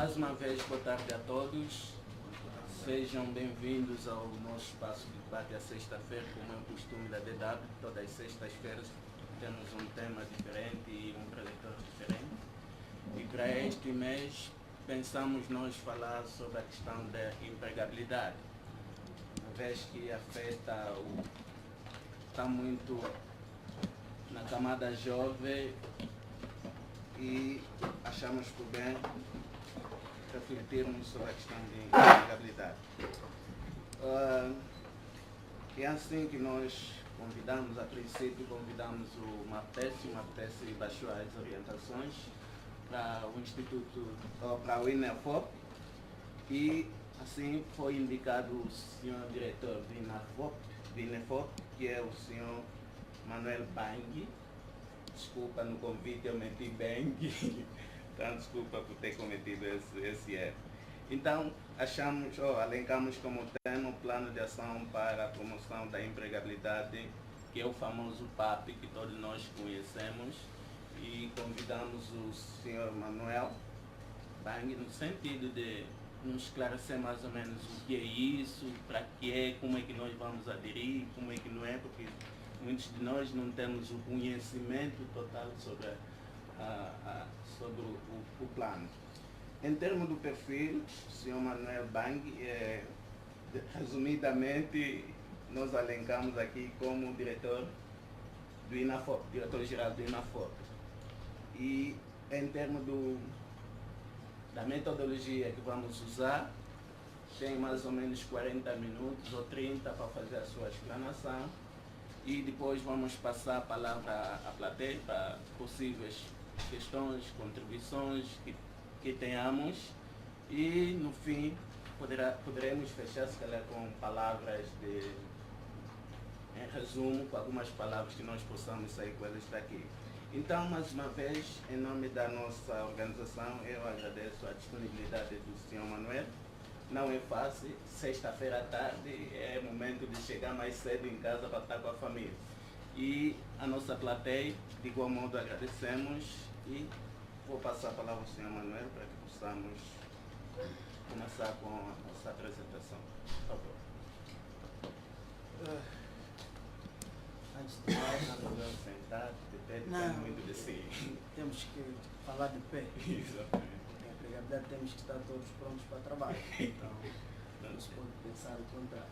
Mais uma vez, boa tarde a todos. Sejam bem-vindos ao nosso espaço de debate à sexta-feira, como é o costume da DW. Todas as sextas-feiras temos um tema diferente e um preletor diferente. E para este mês, pensamos nós falar sobre a questão da empregabilidade, uma vez que afeta está muito na camada jovem e achamos por bem refletirmos sobre a questão de empregabilidade. É assim que nós convidamos, a princípio, o MAPTES baixou as orientações para o Instituto, para o INEFOP, e assim foi indicado o senhor diretor do INEFOP, que é o senhor Manuel Bang. Desculpa no convite, eu meti Bang. Então, desculpa por ter cometido esse erro. Então, alencamos como tema o Plano de Ação para a Promoção da Empregabilidade, que é o famoso PAP, que todos nós conhecemos, e convidamos o senhor Manuel Bang no sentido de nos esclarecer mais ou menos o que é isso, para que é, como é que nós vamos aderir, como é que não é, porque muitos de nós não temos o conhecimento total sobre o plano. Em termos do perfil, o senhor Manuel Bang, resumidamente, nós alencamos aqui como diretor do INAFOP, diretor-geral do INAFOP. E em termos da metodologia que vamos usar, tem mais ou menos 40 minutos ou 30 para fazer a sua explanação, e depois vamos passar a palavra à plateia para possíveis questões, contribuições que tenhamos, e no fim poderemos fechar se calhar com palavras em resumo, com algumas palavras que nós possamos sair com elas daqui. Então, mais uma vez, em nome da nossa organização, eu agradeço a disponibilidade do senhor Manuel. Não é fácil, sexta-feira à tarde é momento de chegar mais cedo em casa para estar com a família. E a nossa plateia, de igual modo, agradecemos, e vou passar a palavra ao senhor Manuel para que possamos começar com a nossa apresentação. Por favor. Antes de mais, Sentado, de pé, não, depende muito de si. temos que falar de pé. Exatamente. Em empregabilidade temos que estar todos prontos para trabalho. Então, não se pode pensar o contrário.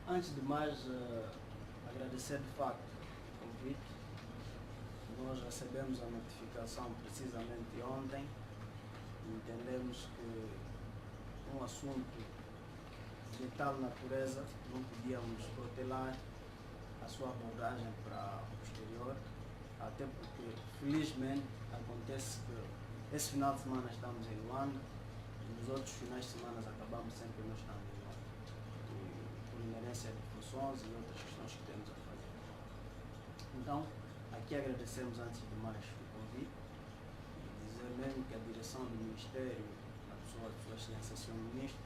Antes de mais, agradecer de facto o convite. Nós recebemos a notificação precisamente ontem e entendemos que um assunto de tal natureza não podíamos protelar a sua abordagem para o posterior, até porque felizmente acontece que esse final de semana estamos em Luanda e nos outros finais de semana acabamos sempre não estando em Luanda, por inerência de funções e outras questões que temos a fazer. Então, aqui agradecemos antes de mais o convite e dizer mesmo que a direção do Ministério, na pessoa de Sua Excelência Sr. Ministro,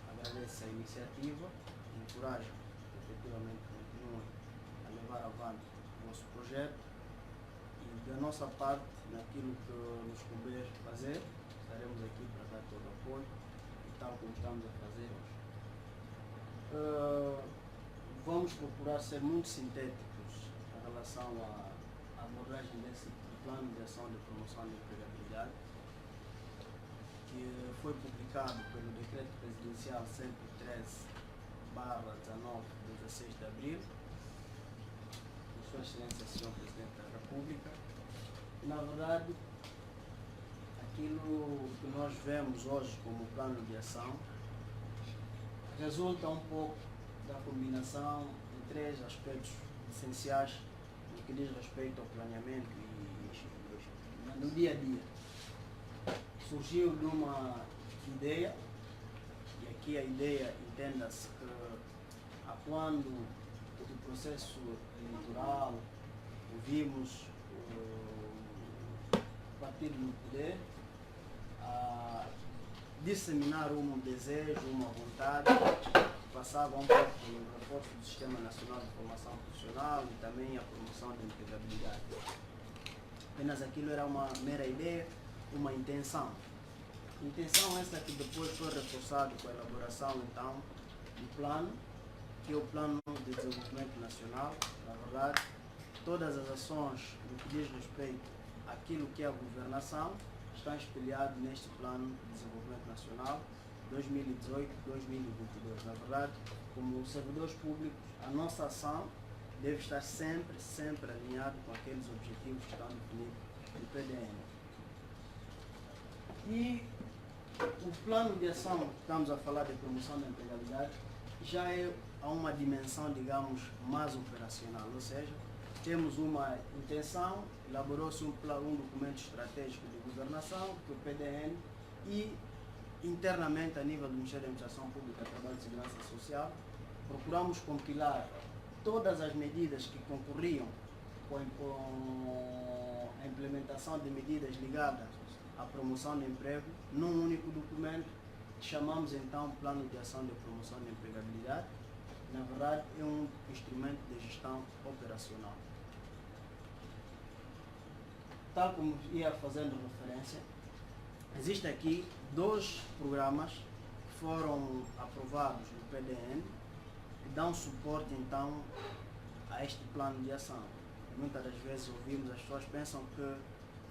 agradece a iniciativa e encoraja que efetivamente continuem a levar avante o nosso projeto, e da nossa parte, naquilo que nos couber fazer, estaremos aqui para dar todo o apoio, e tal como estamos a fazer hoje. Vamos procurar ser muito sintéticos em relação à abordagem desse plano de ação de promoção da empregabilidade, que foi publicado pelo Decreto Presidencial 113/19, de 16 de abril, por Sua Excelência Sr. Presidente da República. E, na verdade, aquilo que nós vemos hoje como plano de ação resulta um pouco da combinação de três aspectos essenciais no que diz respeito ao planeamento e no dia a dia. Surgiu de uma ideia, e aqui a ideia entenda-se que quando o processo eleitoral ouvimos o partido no poder disseminar um desejo, uma vontade, passava um pouco pelo reforço do Sistema Nacional de Formação Profissional e também a promoção da empregabilidade. Apenas aquilo era uma mera ideia, uma intenção. intenção essa que depois foi reforçada com a elaboração então do plano, que é o Plano de Desenvolvimento Nacional. Na verdade, todas as ações do que diz respeito àquilo que é a governação estão espelhadas neste Plano de Desenvolvimento Nacional 2018-2022. Na verdade, como servidores públicos, a nossa ação deve estar sempre alinhada com aqueles objetivos que estão definidos no PDN. E o plano de ação que estamos a falar de promoção da empregabilidade já é a uma dimensão, digamos, mais operacional, ou seja, temos uma intenção, elaborou-se um documento estratégico de governação, que é o PDN, e internamente, a nível do Ministério da Administração Pública, Trabalho e Segurança Social, procuramos compilar todas as medidas que concorriam com a implementação de medidas ligadas à promoção do emprego num único documento, que chamamos então Plano de Ação de Promoção da Empregabilidade. Na verdade, é um instrumento de gestão operacional. Tal como ia fazendo referência, existem aqui 2 programas que foram aprovados no PDN que dão suporte então a este plano de ação. Muitas das vezes ouvimos, as pessoas pensam que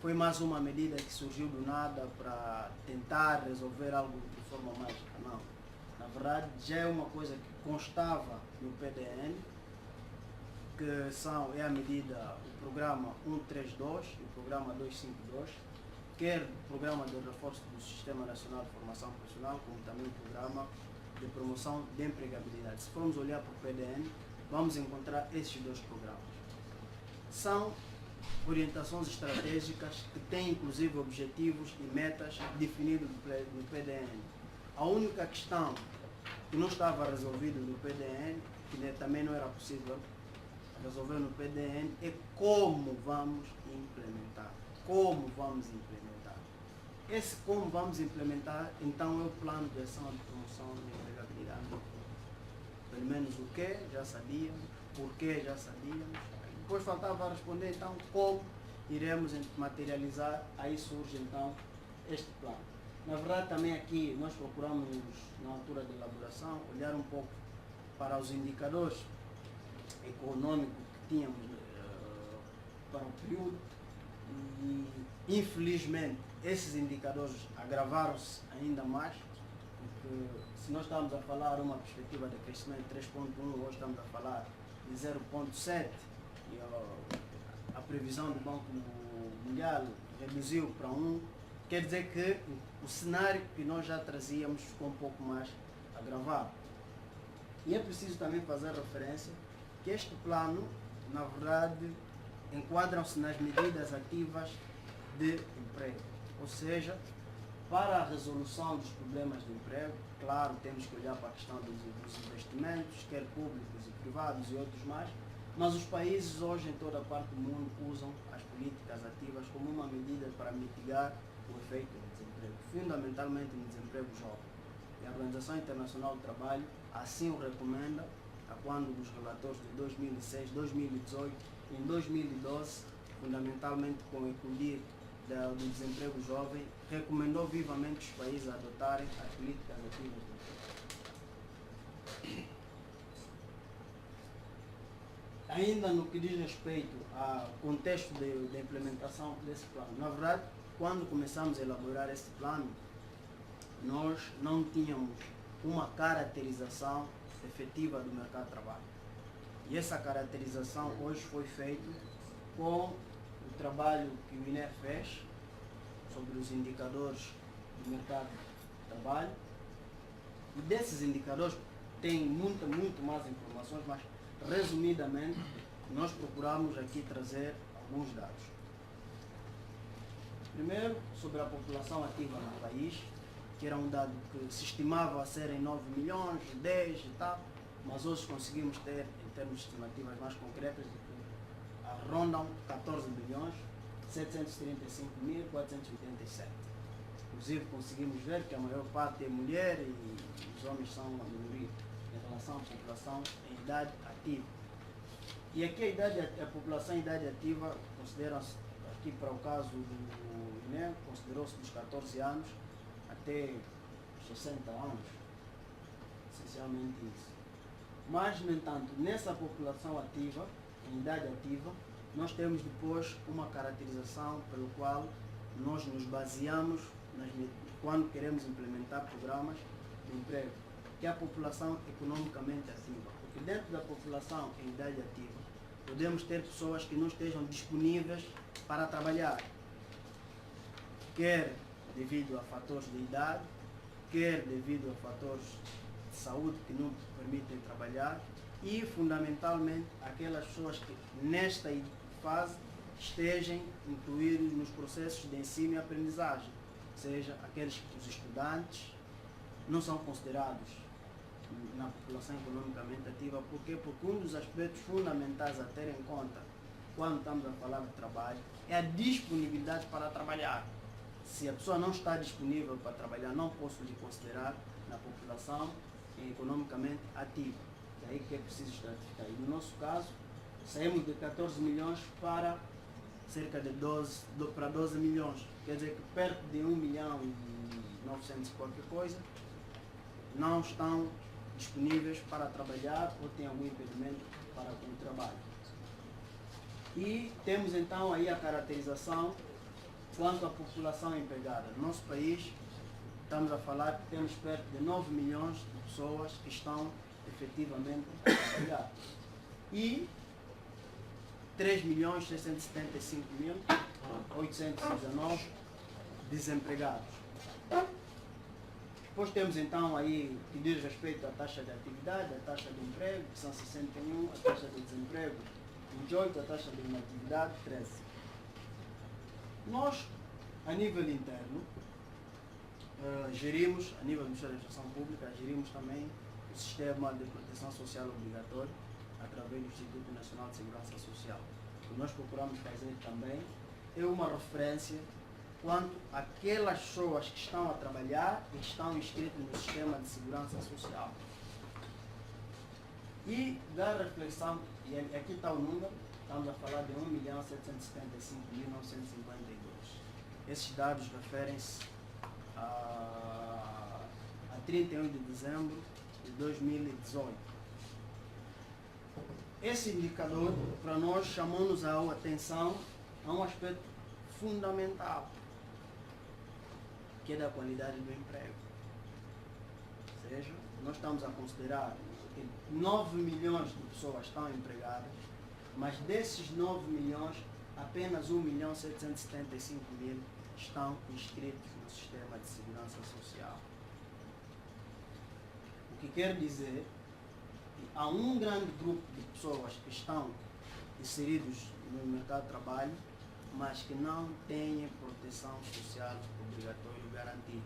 foi mais uma medida que surgiu do nada para tentar resolver algo de forma mágica. Não. Na verdade, já é uma coisa que constava no PDN, que é a medida, o programa 132 e o programa 252, quer o programa de reforço do Sistema Nacional de Formação Profissional, como também o programa de promoção de empregabilidade. Se formos olhar para o PDN, vamos encontrar esses 2 programas. São orientações estratégicas que têm inclusive objetivos e metas definidos no PDN. A única questão que não estava resolvida no PDN, que também não era possível resolver no PDN, é como vamos implementar. Como vamos implementar. Esse como vamos implementar, então, é o plano de ação de promoção da empregabilidade. Pelo menos o que já sabíamos, por que já sabíamos. Depois faltava responder, então, como iremos materializar. Aí surge, então, este plano. Na verdade, também aqui nós procuramos, na altura da elaboração, olhar um pouco para os indicadores econômicos que tínhamos para o período e, infelizmente, esses indicadores agravaram-se ainda mais, porque se nós estamos a falar de uma perspectiva de crescimento de 3,1, hoje estamos a falar de 0,7, e a previsão do Banco Mundial reduziu para 1, quer dizer que o cenário que nós já trazíamos ficou um pouco mais agravado. E é preciso também fazer referência que este plano, na verdade, enquadram-se nas medidas ativas de emprego. Ou seja, para a resolução dos problemas de emprego, claro, temos que olhar para a questão dos investimentos, quer públicos e privados e outros mais, mas os países hoje em toda a parte do mundo usam as políticas ativas como uma medida para mitigar o efeito do desemprego, fundamentalmente no desemprego jovem. E a Organização Internacional do Trabalho assim o recomenda, a quando nos relatórios de 2006, 2018 e em 2012, fundamentalmente com o eclodir do desemprego jovem, recomendou vivamente os países adotarem as políticas ativas do emprego. Ainda no que diz respeito ao contexto de implementação desse plano, na verdade, quando começamos a elaborar esse plano, nós não tínhamos uma caracterização efetiva do mercado de trabalho. E essa caracterização hoje foi feita com o trabalho que o INE fez sobre os indicadores do mercado de trabalho. E desses indicadores tem muito mais informações, mas resumidamente nós procuramos aqui trazer alguns dados. Primeiro, sobre a população ativa no país, que era um dado que se estimava a serem 9 milhões, 10 e tal, mas hoje conseguimos ter, em termos de estimativas mais concretas, que rondam 14 milhões, 735.487. Inclusive conseguimos ver que a maior parte é mulher e os homens são a minoria em relação à população em idade ativa. E aqui a população em idade ativa considera-se, aqui para o caso do INE, considerou-se dos 14 anos até 60 anos, essencialmente isso. Mas, no entanto, nessa população ativa, em idade ativa, nós temos depois uma caracterização pelo qual nós nos baseamos quando queremos implementar programas de emprego, que é a população economicamente ativa. Porque dentro da população em idade ativa, podemos ter pessoas que não estejam disponíveis para trabalhar, quer devido a fatores de idade, quer devido a fatores de saúde que não permitem trabalhar, e fundamentalmente aquelas pessoas que nesta fase estejam incluídos nos processos de ensino e aprendizagem, ou seja, aqueles que os estudantes não são considerados na população economicamente ativa. Por quê? Porque um dos aspectos fundamentais a ter em conta quando estamos a falar de trabalho é a disponibilidade para trabalhar. Se a pessoa não está disponível para trabalhar, não posso lhe considerar na população economicamente ativa. Daí que é preciso estratificar. E no nosso caso, saímos de 14 milhões para cerca de 12 milhões. Quer dizer que perto de 1 milhão e 900 e qualquer coisa não estão disponíveis para trabalhar ou têm algum impedimento para o trabalho. E temos então aí a caracterização quanto à população empregada. No nosso país, estamos a falar que temos perto de 9 milhões de pessoas que estão efetivamente a trabalhar. E 3.675.819 desempregados. Depois temos então aí que diz respeito à taxa de atividade, à taxa de emprego, que são 61, a taxa de desemprego 28, a taxa de inatividade 13. Nós, a nível interno, gerimos, a nível do Ministério da Administração Pública, gerimos também o sistema de proteção social obrigatório através do Instituto Nacional de Segurança Social. O que nós procuramos fazer também é uma referência quanto àquelas pessoas que estão a trabalhar e que estão inscritas no sistema de segurança social. E da reflexão, e aqui está o número, estamos a falar de 1.775.952. Esses dados referem-se a 31 de dezembro de 2018. Esse indicador, para nós, chamou-nos a atenção a um aspecto fundamental, que é da qualidade do emprego. Ou seja, nós estamos a considerar que 9 milhões de pessoas estão empregadas, mas desses 9 milhões, apenas 1.775.000 estão inscritos no sistema de segurança social. O que quer dizer que há um grande grupo de pessoas que estão inseridos no mercado de trabalho, mas que não têm proteção social obrigatória garantida.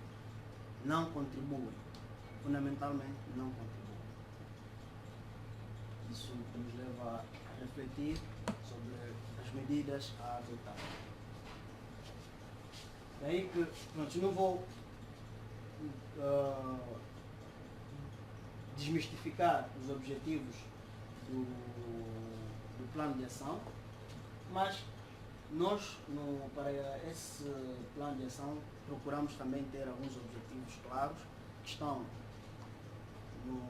Não contribuem. Fundamentalmente, não contribuem. Isso nos leva a refletir sobre as medidas a adotar. Daí que, pronto, não vou desmistificar os objetivos do plano de ação, mas nós, para esse plano de ação, procuramos também ter alguns objetivos claros que estão no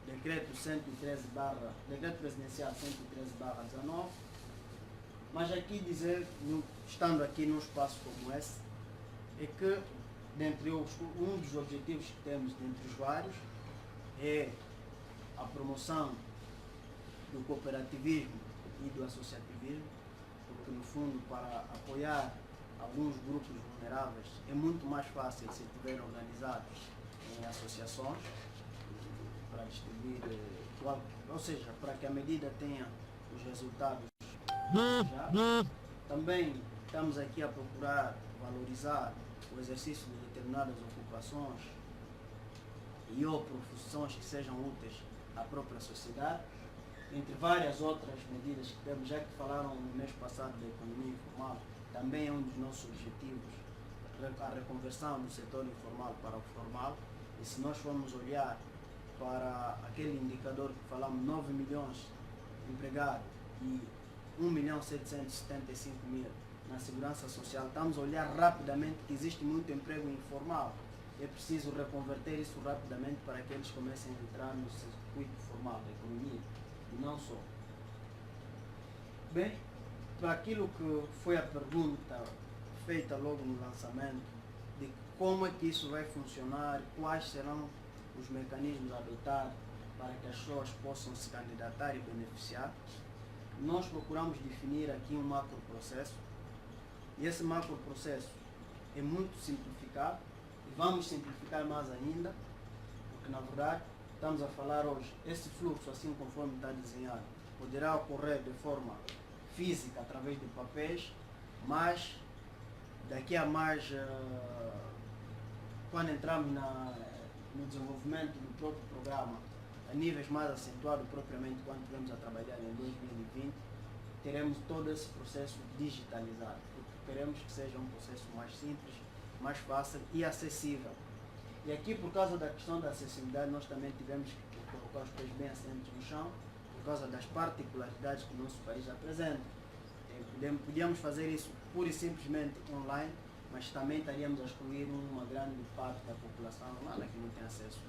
Decreto Presidencial 113/19, mas aqui dizer, estando aqui num espaço como esse, é que um dos objetivos que temos dentre os vários é a promoção do cooperativismo e do associativismo, porque no fundo, para apoiar alguns grupos vulneráveis é muito mais fácil se estiverem organizados em associações para distribuir, ou seja, para que a medida tenha os resultados já. Também estamos aqui a procurar valorizar o exercício de determinadas ocupações e ou profissões que sejam úteis à própria sociedade, entre várias outras medidas que temos, já que falaram no mês passado da economia informal, também é um dos nossos objetivos, a reconversão do setor informal para o formal. E se nós formos olhar para aquele indicador que falamos, 9 milhões empregados e 1.775.000 na segurança social, estamos a olhar rapidamente que existe muito emprego informal. É preciso reconverter isso rapidamente para que eles comecem a entrar no circuito formal da economia e não só. Bem, para aquilo que foi a pergunta feita logo no lançamento, de como é que isso vai funcionar, quais serão os mecanismos a adotar para que as pessoas possam se candidatar e beneficiar, nós procuramos definir aqui um macro processo, e esse macro processo é muito simplificado, e vamos simplificar mais ainda, porque na verdade estamos a falar hoje, esse fluxo, assim conforme está desenhado, poderá ocorrer de forma física, através de papéis, mas daqui a mais, quando entramos no desenvolvimento do próprio programa, a níveis mais acentuados, propriamente quando estivermos a trabalhar em 2020, teremos todo esse processo digitalizado, porque queremos que seja um processo mais simples, mais fácil e acessível. E aqui, por causa da questão da acessibilidade, nós também tivemos que colocar os pés bem assentos no chão, por causa das particularidades que o nosso país apresenta. Podíamos fazer isso pura e simplesmente online, mas também estaríamos a excluir uma grande parte da população romana que não tem acesso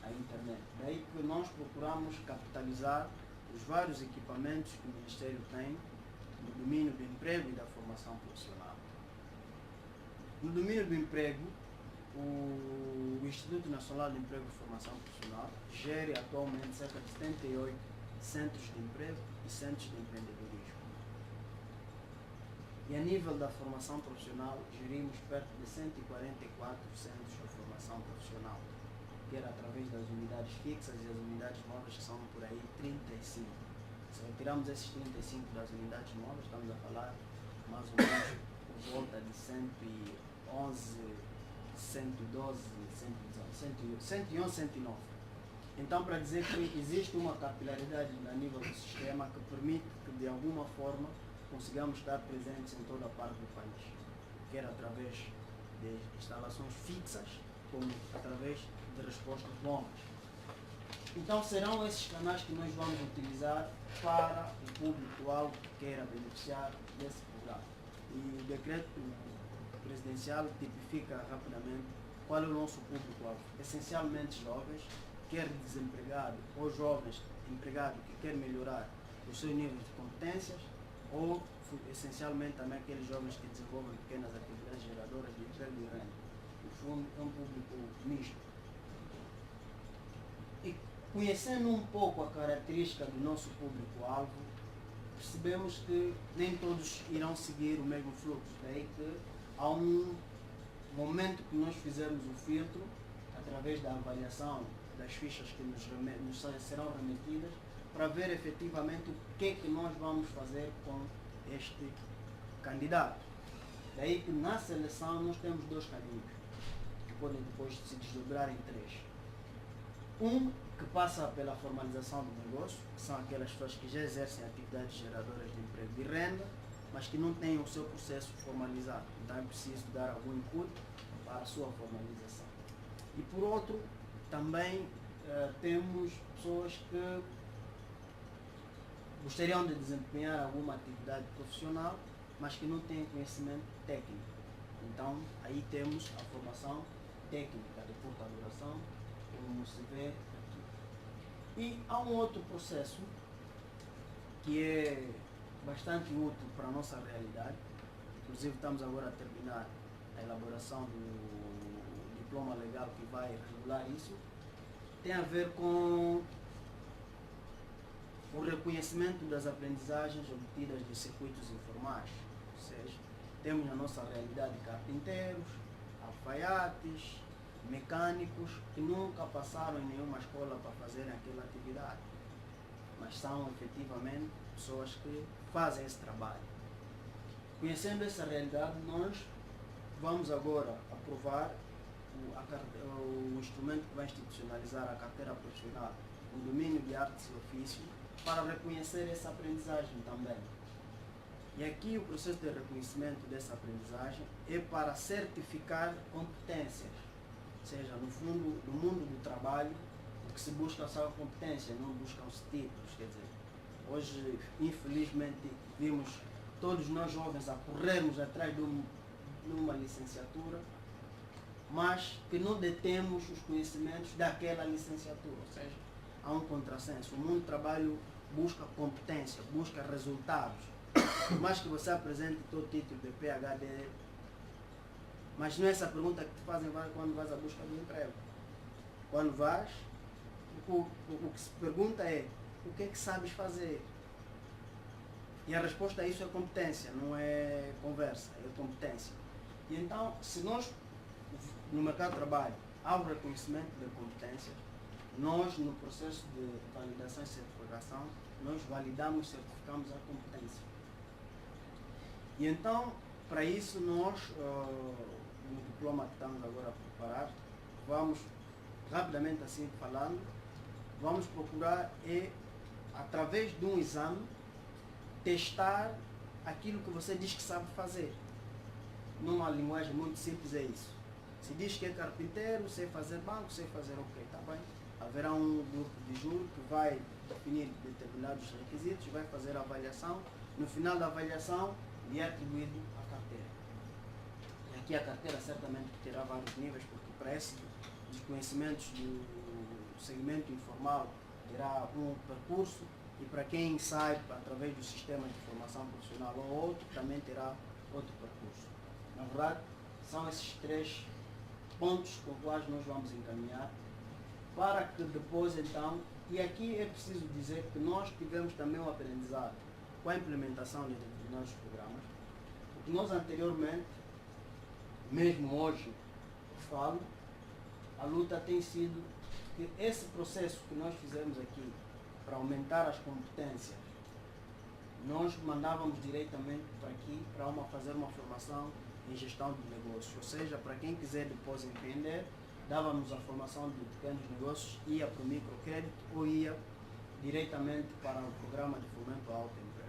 à internet. Daí que nós procuramos capitalizar os vários equipamentos que o Ministério tem no domínio do emprego e da formação profissional. No domínio do emprego, o Instituto Nacional de Emprego e Formação Profissional gere atualmente cerca de 78 centros de emprego e centros de empreendedorismo. E a nível da formação profissional, gerimos perto de 144 centros de formação profissional, quer através das unidades fixas e as unidades móveis, que são por aí 35. Se retiramos esses 35 das unidades móveis, estamos a falar mais ou menos por volta de 111, 112, 111, 109. Então, para dizer que existe uma capilaridade a nível do sistema que permite que, de alguma forma, consigamos estar presentes em toda a parte do país, quer através de instalações fixas, como através de respostas móveis. Então, serão esses canais que nós vamos utilizar para o público-alvo que queira beneficiar desse programa. E o decreto presidencial tipifica rapidamente qual é o nosso público-alvo. Essencialmente jovens, quer desempregado ou jovens empregados que querem melhorar os seus níveis de competências, ou essencialmente também aqueles jovens que desenvolvem pequenas atividades geradoras de emprego e renda. No fundo, é um público misto. E conhecendo um pouco a característica do nosso público-alvo, percebemos que nem todos irão seguir o mesmo fluxo. Daí que há um momento que nós fizemos o filtro, através da avaliação das fichas que nos serão remetidas, para ver efetivamente o que é que nós vamos fazer com este candidato. Daí que na seleção nós temos dois caminhos, que podem depois se desdobrar em três. Um que passa pela formalização do negócio, que são aquelas pessoas que já exercem atividades geradoras de emprego e renda, mas que não têm o seu processo formalizado. Então é preciso dar algum input para a sua formalização. E por outro, também temos pessoas que gostariam de desempenhar alguma atividade profissional, mas que não têm conhecimento técnico. Então, aí temos a formação técnica de curta duração, como se vê aqui. E há um outro processo que é bastante útil para a nossa realidade. Inclusive, estamos agora a terminar a elaboração do diploma legal que vai regular isso. Tem a ver com o reconhecimento das aprendizagens obtidas de circuitos informais. Ou seja, temos na nossa realidade carpinteiros, alfaiates, mecânicos que nunca passaram em nenhuma escola para fazerem aquela atividade, mas são efetivamente pessoas que fazem esse trabalho. Conhecendo essa realidade, nós vamos agora aprovar o instrumento que vai institucionalizar a carteira profissional no domínio de artes e ofícios, para reconhecer essa aprendizagem também. E aqui o processo de reconhecimento dessa aprendizagem é para certificar competências. Ou seja, no fundo, no mundo do trabalho, o que se busca são competências, não buscam-se títulos. Quer dizer, hoje, infelizmente, vimos todos nós jovens a corrermos atrás de uma licenciatura, mas que não detemos os conhecimentos daquela licenciatura, ou seja, há um contrassenso. O mundo do trabalho busca competência, busca resultados. Por mais que você apresente o teu título de PhD, mas não é essa pergunta que te fazem quando vais à busca de um emprego. Quando vais, o que se pergunta é: o que é que sabes fazer? E a resposta a isso é competência, não é conversa, é competência. E então, se nós, no mercado de trabalho, há o reconhecimento de competências, nós, no processo de validação e certificação, nós validamos e certificamos a competência. E então, para isso, nós, no diploma que estamos agora a preparar, vamos, rapidamente assim falando, vamos procurar, através de um exame, testar aquilo que você diz que sabe fazer. Numa linguagem muito simples é isso. Se diz que é carpinteiro, sei fazer banco, sei fazer ok, tá bem? Haverá um grupo de júri que vai definir determinados requisitos, vai fazer a avaliação. No final da avaliação, lhe é atribuído a carteira. E aqui a carteira certamente terá vários níveis, porque para esses conhecimentos do segmento informal terá um percurso, e para quem sai através do sistema de formação profissional ou outro, também terá outro percurso. Na verdade, são esses 3 pontos com os quais nós vamos encaminhar, para que depois então, e aqui é preciso dizer que nós tivemos também um aprendizado com a implementação de determinados programas, porque nós anteriormente, mesmo hoje, falo, a luta tem sido que esse processo que nós fizemos aqui, para aumentar as competências, nós mandávamos diretamente para aqui para fazer uma formação em gestão de negócios, ou seja, para quem quiser depois empreender, dávamos a formação de pequenos negócios, ia para o microcrédito ou ia diretamente para o programa de fomento ao autoemprego.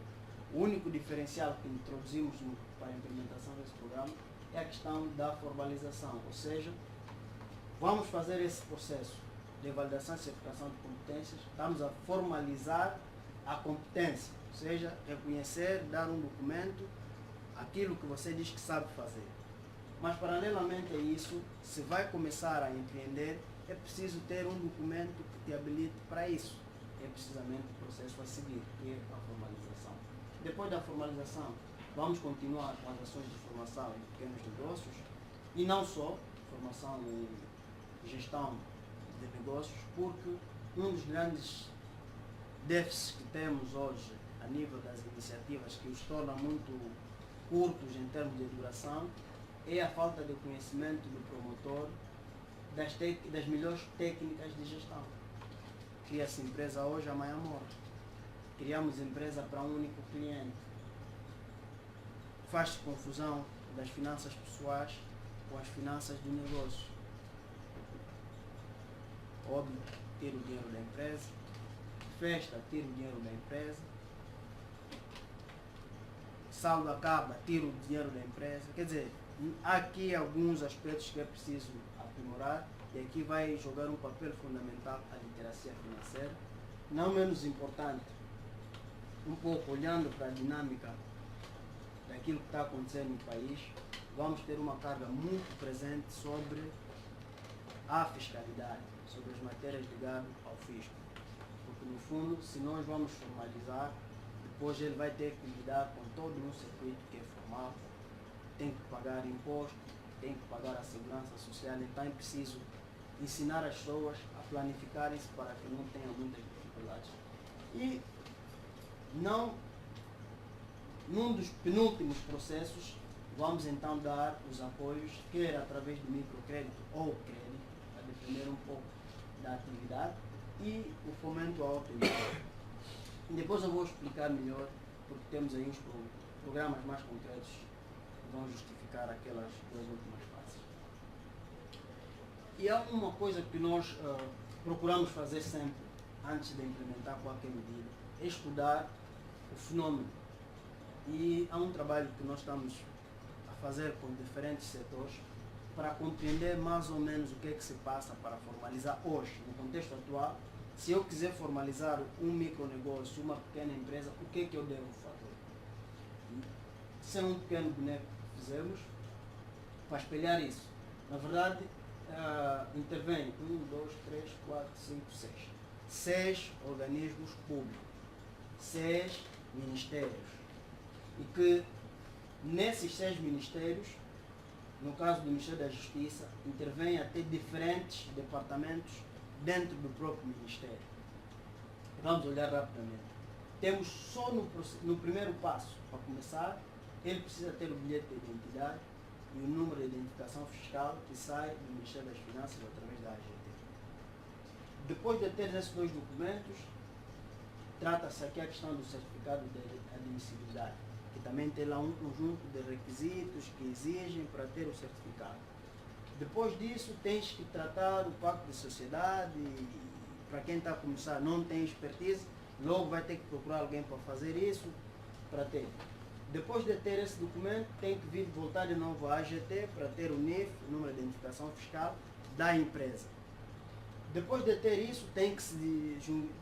O único diferencial que introduzimos para a implementação desse programa é a questão da formalização, ou seja, vamos fazer esse processo de validação e certificação de competências, estamos a formalizar a competência, ou seja, reconhecer, dar um documento, aquilo que você diz que sabe fazer. Mas paralelamente a isso, se vai começar a empreender, é preciso ter um documento que te habilite para isso. É precisamente o processo a seguir, que é a formalização. Depois da formalização, vamos continuar com as ações de formação em pequenos negócios, e não só, formação em gestão de negócios, porque um dos grandes déficits que temos hoje a nível das iniciativas, que os torna muito curtos em termos de duração, é a falta de conhecimento do promotor das melhores técnicas de gestão. Cria-se empresa hoje, amanhã morre. Criamos empresa para um único cliente. Faz-se confusão das finanças pessoais com as finanças do negócio. Óbvio, tira o dinheiro da empresa, festa, tira o dinheiro da empresa, saldo acaba, tira o dinheiro da empresa. Quer dizer, há aqui alguns aspectos que é preciso aprimorar, e aqui vai jogar um papel fundamental a literacia financeira. Não menos importante, um pouco olhando para a dinâmica daquilo que está acontecendo no país, vamos ter uma carga muito presente sobre a fiscalidade, sobre as matérias ligadas ao fisco. Porque no fundo, se nós vamos formalizar, depois ele vai ter que lidar com todo um circuito que é formal, tem que pagar imposto, tem que pagar a segurança social, então é preciso ensinar as pessoas a planificarem-se para que não tenham muitas dificuldades. E num dos penúltimos processos, vamos então dar os apoios, quer através do microcrédito ou crédito, a depender um pouco da atividade, e o fomento ao autoemprego. Depois eu vou explicar melhor, porque temos aí uns programas mais concretos que vão justificar aquelas 2 últimas fases. E há uma coisa que nós procuramos fazer sempre, antes de implementar qualquer medida, é estudar o fenômeno. E há um trabalho que nós estamos a fazer com diferentes setores para compreender mais ou menos o que é que se passa para formalizar hoje, no contexto atual. Se eu quiser formalizar um micronegócio, uma pequena empresa, o que é que eu devo fazer? Isso é um pequeno boneco que fizemos para espelhar isso. Na verdade, intervém 1, 2, 3, 4, 5, 6. 6 organismos públicos, 6 ministérios. E que nesses 6 ministérios, no caso do Ministério da Justiça, intervém até diferentes departamentos dentro do próprio Ministério. Vamos olhar rapidamente. Temos só no primeiro passo, para começar, ele precisa ter o bilhete de identidade e o número de identificação fiscal que sai do Ministério das Finanças através da AGT. Depois de ter esses 2 documentos, trata-se aqui a questão do certificado de admissibilidade, que também tem lá um conjunto de requisitos que exigem para ter o certificado. Depois disso, tens que tratar o pacto de sociedade. Para quem está a começar, não tem expertise, logo vai ter que procurar alguém para fazer isso, para ter. Depois de ter esse documento, tem que vir voltar de novo à AGT para ter o NIF, o número de identificação fiscal da empresa. Depois de ter isso, tem que se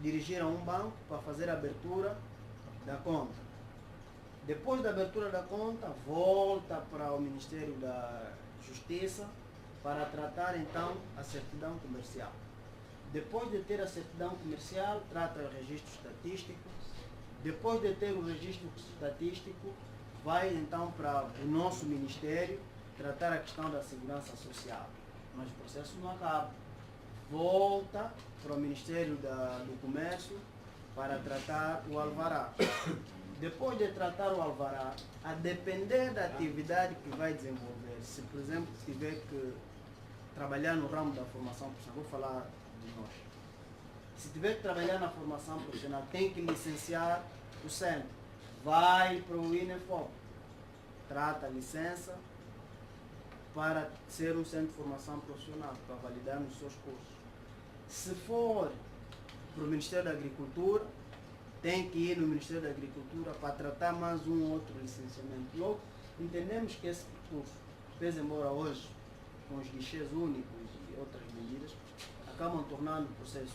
dirigir a um banco para fazer a abertura da conta. Depois da abertura da conta, volta para o Ministério da Justiça para tratar então a certidão comercial. Depois de ter a certidão comercial, trata o registro estatístico. Depois de ter o registro estatístico, vai então para o nosso Ministério tratar a questão da segurança social. Mas o processo não acaba. Volta para o Ministério do Comércio para tratar o alvará. Depois de tratar o alvará, a depender da atividade que vai desenvolver, se por exemplo tiver que trabalhar no ramo da formação profissional, vou falar de nós. Se tiver que trabalhar na formação profissional, tem que licenciar o centro. Vai para o INEFOP, trata a licença para ser um centro de formação profissional, para validar os seus cursos. Se for para o Ministério da Agricultura, tem que ir no Ministério da Agricultura para tratar mais um outro licenciamento. Logo, entendemos que esse percurso, pese embora hoje, com os guichês únicos e outras medidas, acabam tornando o processo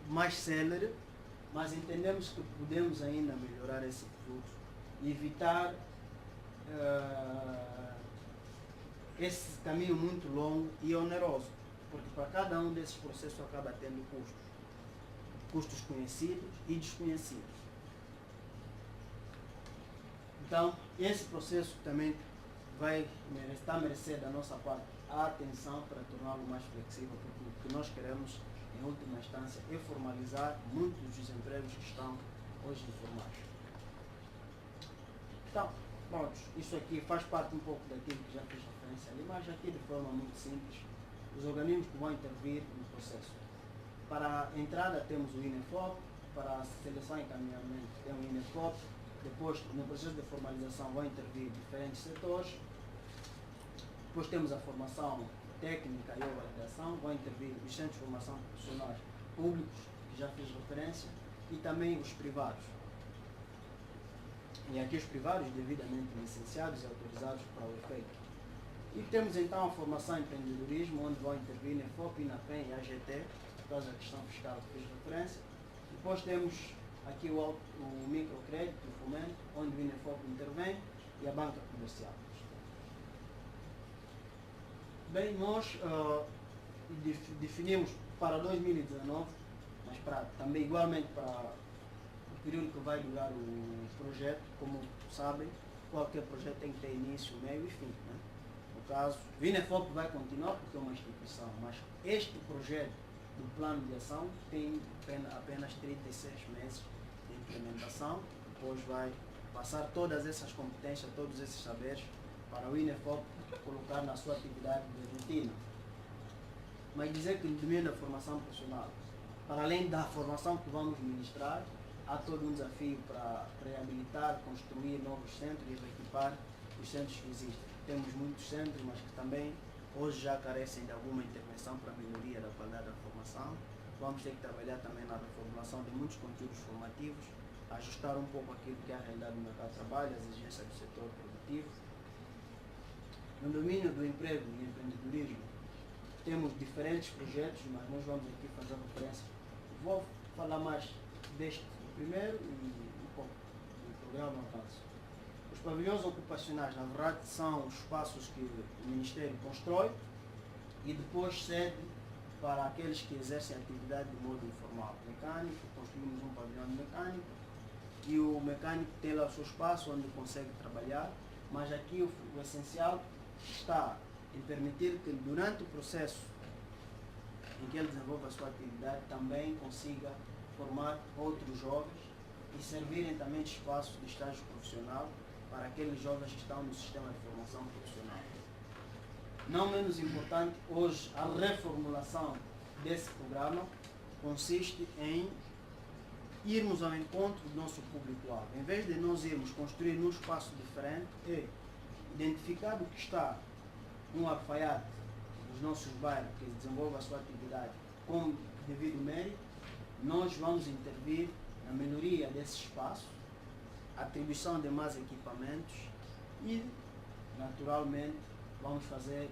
mais célere, mas entendemos que podemos ainda melhorar esse fluxo e evitar esse caminho muito longo e oneroso, porque para cada um desses processos acaba tendo custos conhecidos e desconhecidos. Então, esse processo também vai estar a merecer da nossa parte a atenção para torná-lo mais flexível, porque o que nós queremos, em última instância, é formalizar muitos dos empregos que estão hoje informais. Então, pronto, isso aqui faz parte um pouco daquilo que já fiz referência ali, mas aqui de forma muito simples, os organismos que vão intervir no processo. Para a entrada temos o INEFOP, para a seleção e encaminhamento tem o INEFOP, depois no processo de formalização vão intervir diferentes setores, depois temos a formação técnica e a validação, vão intervir os centros de formação profissionais públicos, que já fiz referência, e também os privados. E aqui os privados devidamente licenciados e autorizados para o efeito. E temos então a formação em empreendedorismo, onde vão intervir INEFOP, INAPEM e AGT, por causa da questão fiscal que fiz referência. Depois temos aqui o microcrédito, o fomento, onde o INEFOP intervém, e a banca comercial. Bem, nós definimos para 2019, mas também igualmente para o período que vai durar o projeto, como sabem, qualquer projeto tem que ter início, meio e fim. Né? No caso, o INEFOP vai continuar porque é uma instituição, mas este projeto do plano de ação tem apenas 36 meses de implementação, depois vai passar todas essas competências, todos esses saberes para o INEFOP colocar na sua atividade de rotina. Mas dizer que no domínio da formação profissional, para além da formação que vamos ministrar, há todo um desafio para reabilitar, construir novos centros e reequipar os centros que existem. Temos muitos centros, mas que também hoje já carecem de alguma intervenção para a melhoria da qualidade da formação. Vamos ter que trabalhar também na reformulação de muitos conteúdos formativos, ajustar um pouco aquilo que é a realidade do mercado de trabalho, as exigências do setor produtivo. No domínio do emprego e empreendedorismo, temos diferentes projetos, mas nós vamos aqui fazer referência. Vou falar mais deste primeiro e um pouco do programa Avanço. Os pavilhões ocupacionais, na verdade, são os espaços que o Ministério constrói e depois cede para aqueles que exercem atividade de modo informal. Mecânico, construímos um pavilhão de mecânico e o mecânico tem lá o seu espaço onde consegue trabalhar, mas aqui o essencial está em permitir que durante o processo em que ele desenvolve a sua atividade também consiga formar outros jovens e servirem também de espaço de estágio profissional para aqueles jovens que estão no sistema de formação profissional. Não menos importante, hoje a reformulação desse programa consiste em irmos ao encontro do nosso público-alvo. Em vez de nós irmos construir num espaço diferente, é identificar o que está num alfaiate dos nossos bairros que desenvolve a sua atividade com devido mérito, nós vamos intervir na melhoria desse espaço, atribuição de mais equipamentos e, naturalmente, vamos fazer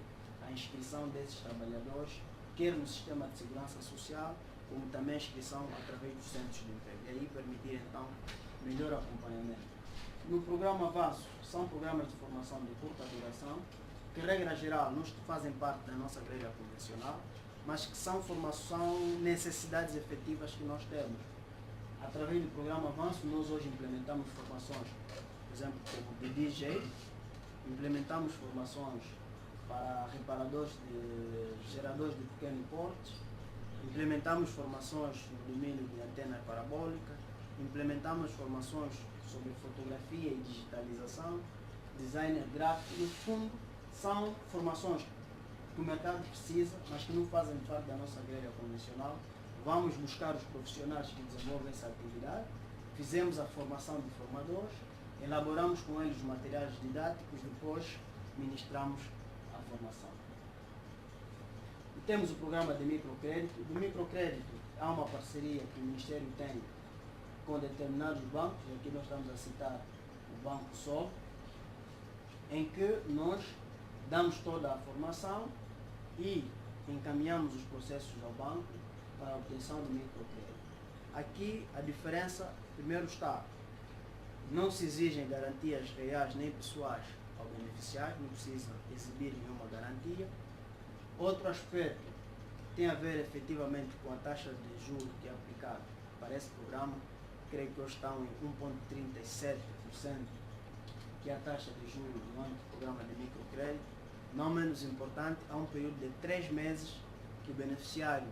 a inscrição desses trabalhadores, quer no sistema de segurança social, como também a inscrição através dos centros de emprego. E aí permitir, então, melhor acompanhamento. No programa Avanço, são programas de formação de curta duração, que, regra geral, não fazem parte da nossa grelha convencional, mas que são necessidades efetivas que nós temos. Através do programa Avanço, nós hoje implementamos formações, por exemplo, como de DJ, implementamos formações para reparadores de geradores de pequeno porte, implementamos formações no domínio de antena parabólica, implementamos formações sobre fotografia e digitalização, designer gráfico. No fundo, são formações que o mercado precisa, mas que não fazem parte da nossa grelha convencional. Vamos buscar os profissionais que desenvolvem essa atividade, fizemos a formação de formadores, elaboramos com eles os materiais didáticos, depois ministramos a formação. E temos o programa de microcrédito. Do microcrédito há uma parceria que o Ministério tem com determinados bancos, e aqui nós estamos a citar o Banco Sol, em que nós damos toda a formação e encaminhamos os processos ao banco para a obtenção do microcrédito. Aqui a diferença, primeiro está, não se exigem garantias reais nem pessoais ao beneficiário, não precisa exibir nenhuma garantia. Outro aspecto tem a ver efetivamente com a taxa de juros que é aplicada para esse programa, creio que hoje estão em 1,37%, que é a taxa de juros do âmbito do programa de microcrédito. Não menos importante, há um período de 3 meses que o beneficiário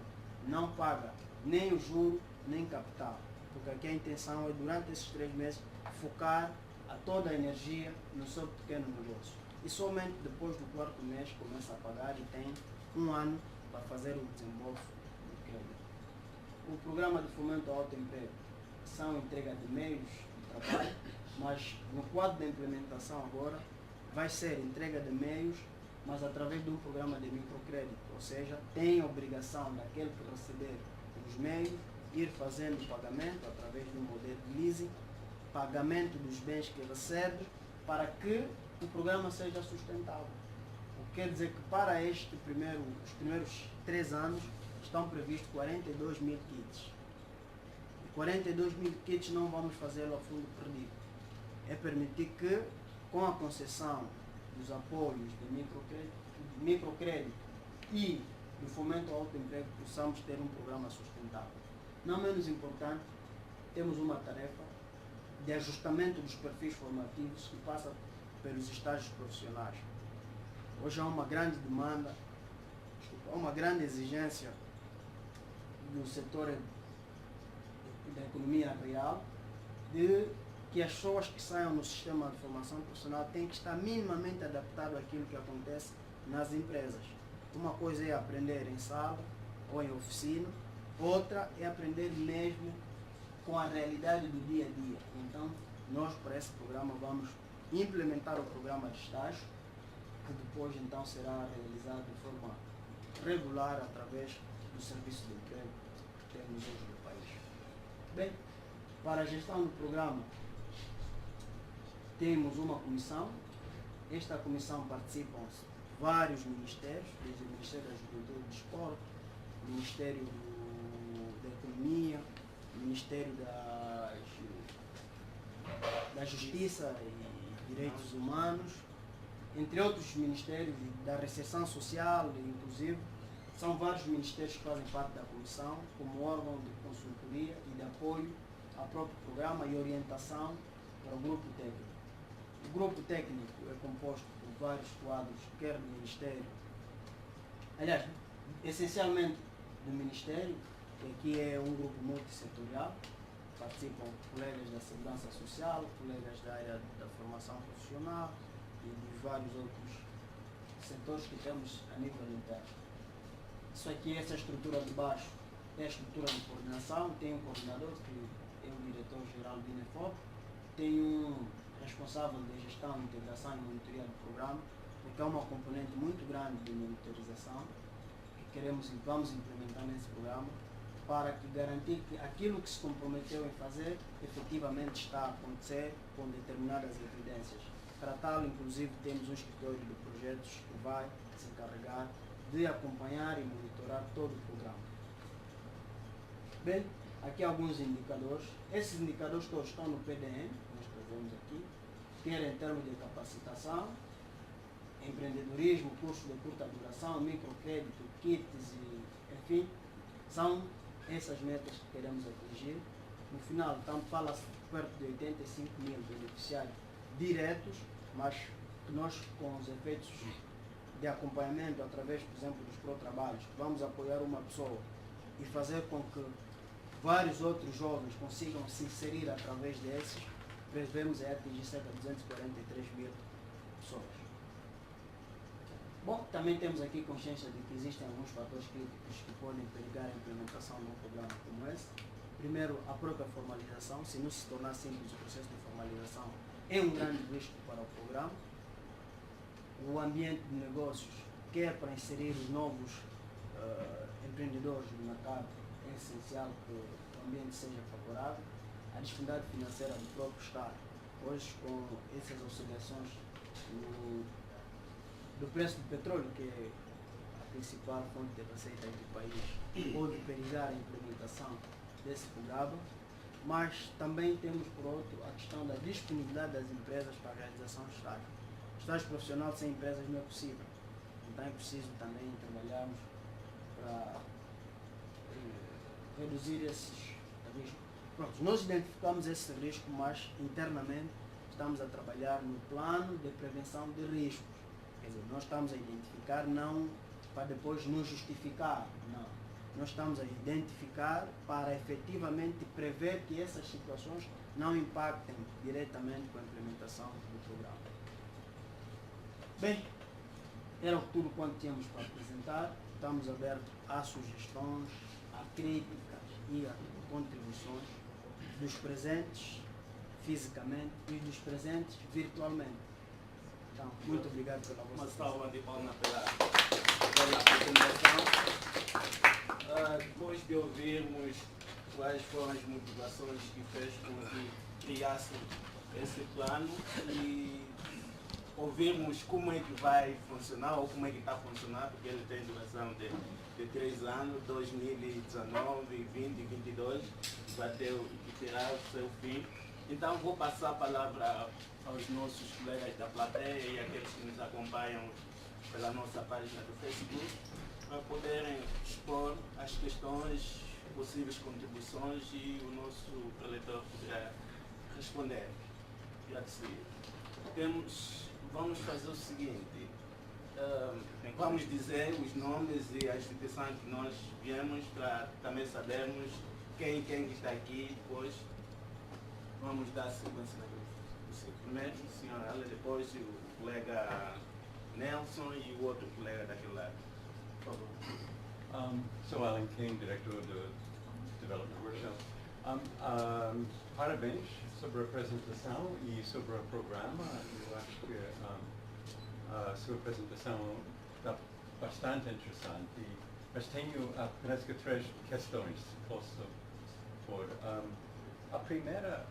não paga nem o juro, nem capital, porque aqui a intenção é, durante esses 3 meses, focar a toda a energia no seu pequeno negócio. E somente depois do 4º mês começa a pagar e tem 1 ano para fazer o desembolso do crédito. O programa de fomento ao autoemprego são entrega de meios de trabalho, mas no quadro da implementação agora vai ser entrega de meios, mas através de um programa de microcrédito, ou seja, tem a obrigação daquele que receber os meios ir fazendo o pagamento através de um modelo de leasing, pagamento dos bens que recebe, para que o programa seja sustentável. O que quer dizer que para os primeiros 3 anos estão previstos 42 mil kits. E 42 mil kits não vamos fazê-lo a fundo perdido. É permitir que, com a concessão dos apoios de microcrédito e do fomento ao autoemprego, possamos ter um programa sustentável. Não menos importante, temos uma tarefa de ajustamento dos perfis formativos que passa pelos estágios profissionais. Hoje há uma grande demanda, há uma grande exigência do setor da economia real de que as pessoas que saiam no sistema de formação profissional têm que estar minimamente adaptadas àquilo que acontece nas empresas. Uma coisa é aprender em sala ou em oficina, outra é aprender mesmo com a realidade do dia a dia. Então, nós para esse programa vamos implementar o programa de estágio, que depois então será realizado de forma regular através do serviço de emprego que temos hoje no país. Bem, para a gestão do programa, temos uma comissão. Esta comissão participam vários ministérios, desde o Ministério da Juventude e do Desporto, o Ministério da Economia, o Ministério da Justiça e Direitos Humanos, entre outros ministérios, da Recepção Social, inclusive. São vários ministérios que fazem parte da comissão, como órgão de consultoria e de apoio ao próprio programa e orientação para o grupo técnico. O grupo técnico é composto por vários quadros, quer do Ministério, aliás, essencialmente do Ministério, que aqui é um grupo multissetorial, participam colegas da Segurança Social, colegas da área da formação profissional e dos vários outros setores que temos a nível interno. Isso aqui, essa estrutura de baixo, é a estrutura de coordenação, tem um coordenador, que é o diretor-geral do INEFOP, tem um responsável de gestão, integração e monitoria do programa, porque é uma componente muito grande de monitorização que vamos implementar nesse programa, para que garantir que aquilo que se comprometeu em fazer, efetivamente está a acontecer com determinadas evidências. Para tal, inclusive, temos um escritório de projetos que vai se encarregar de acompanhar e monitorar todo o programa. Bem, aqui alguns indicadores. Esses indicadores todos estão no PDM, nós trazemos aqui, quer em termos de capacitação, empreendedorismo, cursos de curta duração, microcrédito, kits e, enfim, são essas metas que queremos atingir. No final, fala-se perto de 85 mil beneficiários diretos, mas que nós, com os efeitos de acompanhamento, através, por exemplo, dos pró-trabalhos, vamos apoiar uma pessoa e fazer com que vários outros jovens consigam se inserir através desses, prevemos atingir cerca de 243 mil pessoas. Bom, também temos aqui consciência de que existem alguns fatores críticos que podem perigar a implementação de um programa como esse. Primeiro, a própria formalização. Se não se tornar simples o processo de formalização, é um grande risco para o programa. O ambiente de negócios, quer para inserir os novos empreendedores no mercado, é essencial que o ambiente seja favorável. A disponibilidade financeira do próprio Estado, hoje com essas oscilações do preço do petróleo, que é a principal fonte de receita do país, pode perigar a implementação desse programa, mas também temos, por outro, a questão da disponibilidade das empresas para a realização de estágio. Estágio profissional sem empresas não é possível, então é preciso também trabalharmos para reduzir esses riscos. Pronto, nós identificamos esse risco, mas internamente estamos a trabalhar no plano de prevenção de riscos. Quer dizer, nós estamos a identificar não para depois nos justificar, não. Nós estamos a identificar para efetivamente prever que essas situações não impactem diretamente com a implementação do programa. Bem, era tudo quanto tínhamos para apresentar. Estamos abertos a sugestões, a críticas e a contribuições dos presentes fisicamente e dos presentes virtualmente. Então, muito obrigado pela vossa Uma salva de palmas pela apresentação. Depois de ouvirmos quais foram as motivações que fez com que criassem esse plano e ouvirmos como é que vai funcionar ou como é que está funcionando, porque ele tem duração de 3 anos, 2019, 2020, 2022, bateu e terá o seu fim. Então vou passar a palavra aos nossos colegas da plateia e aqueles que nos acompanham pela nossa página do Facebook, para poderem expor as questões, possíveis contribuições e o nosso preletor poderá responder. Vamos fazer o seguinte, vamos dizer os nomes e a instituição que nós viemos para também sabermos quem está aqui depois. Vamos dar sequência naquilo. Primeiro a senhora Ela, depois o colega Nelson e o outro colega daquele lado. Por favor. Sou Alan Kane, diretor do Development Workshop. Parabéns sobre a apresentação e sobre o programa. Eu acho que a sua apresentação está bastante interessante, mas tenho apenas 3 questões que posso pôr. A primeira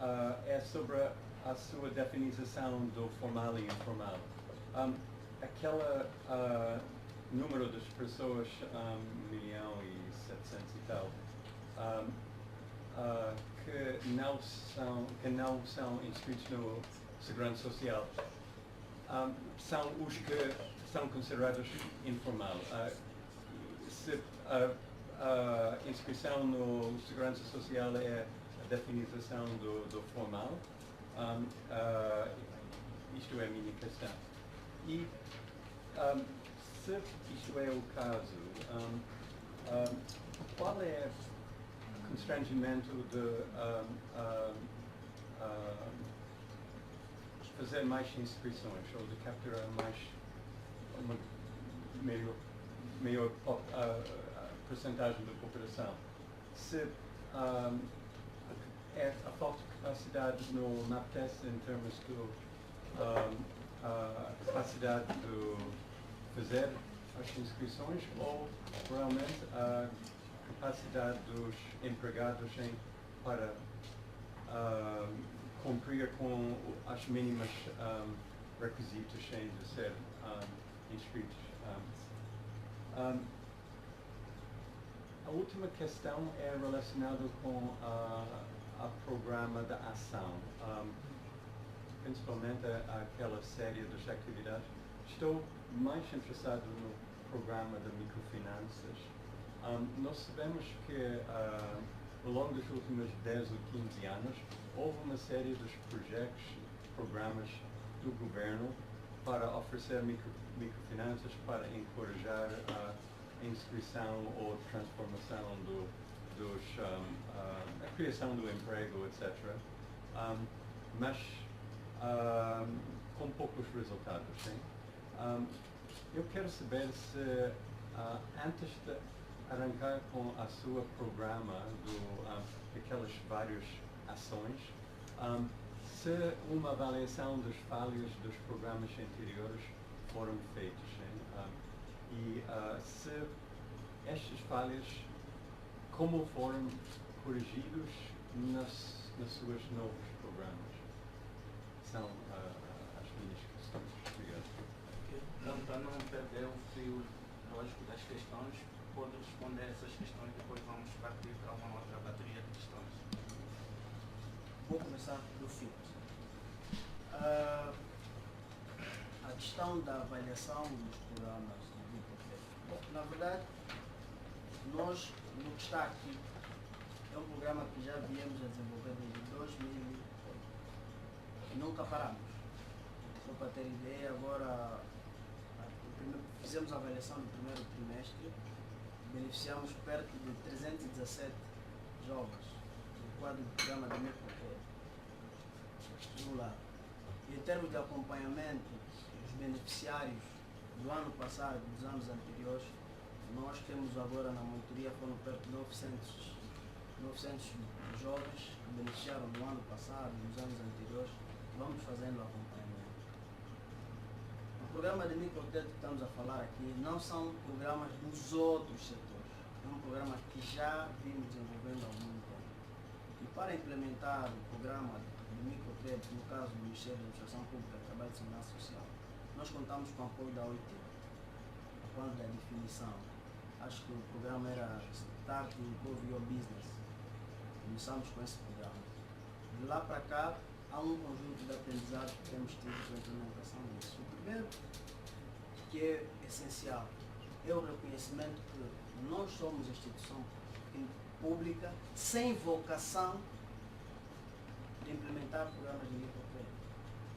é sobre a sua definição do formal e informal. Aquele número das pessoas, 1.700.000 e tal, que não são inscritos no Segurança Social são os que são considerados informal. Se a inscrição no Segurança Social é a definição do formal, isto é a minha questão. E se isto é o caso, qual é o constrangimento de fazer mais inscrições ou de capturar uma maior porcentagem da população? Se é a falta de capacidade no MapTest em termos da capacidade de fazer as inscrições ou realmente a capacidade dos empregados para cumprir com as mínimas requisitos de ser inscritos. A última questão é relacionada com o programa de ação, principalmente aquela série das atividades. Estou mais interessado no programa de microfinanças. Nós sabemos que ao longo dos últimos 10 ou 15 anos houve uma série de projetos, programas do governo para oferecer microfinanças para encorajar a inscrição ou transformação a criação do emprego, etc. Mas com poucos resultados. Eu quero saber se antes de arrancar com a sua programa daquelas várias ações, se uma avaliação das falhas dos programas anteriores foram feitas e se estas falhas como foram corrigidos nas suas novos programas. São as minhas questões. Obrigado. Então, para não perder o fio lógico das questões, pode responder essas questões, depois vamos partir para uma outra bateria de questões. Vou começar do fim. A questão da avaliação dos programas de microcrédito. Bom, na verdade, nós, no que está aqui, é um programa que já viemos a desenvolver desde 2008 e nunca paramos. Só para ter ideia, agora fizemos a avaliação do primeiro trimestre, beneficiamos perto de 317 jovens no quadro do programa de microcrédito. No lado. E em termos de acompanhamento dos beneficiários do ano passado, dos anos anteriores, nós temos agora na monitoria, foram perto de 900 jovens que beneficiaram no ano passado, nos anos anteriores, vamos fazendo o acompanhamento. O programa de microcrédito que estamos a falar aqui não são programas dos outros setores, é um programa que já vimos desenvolvendo há algum tempo. E para implementar o programa de microcrédito, no caso do Ministério da Administração Pública, Trabalho e Segurança Social, nós contamos com o apoio da OIT, quando da definição. Acho que o programa era Start to Improve Your Business. Começamos com esse programa. De lá para cá, há um conjunto de aprendizados que temos tido com a implementação disso. O primeiro, que é essencial, é o reconhecimento que nós somos instituição pública sem vocação de implementar programas de microcrédito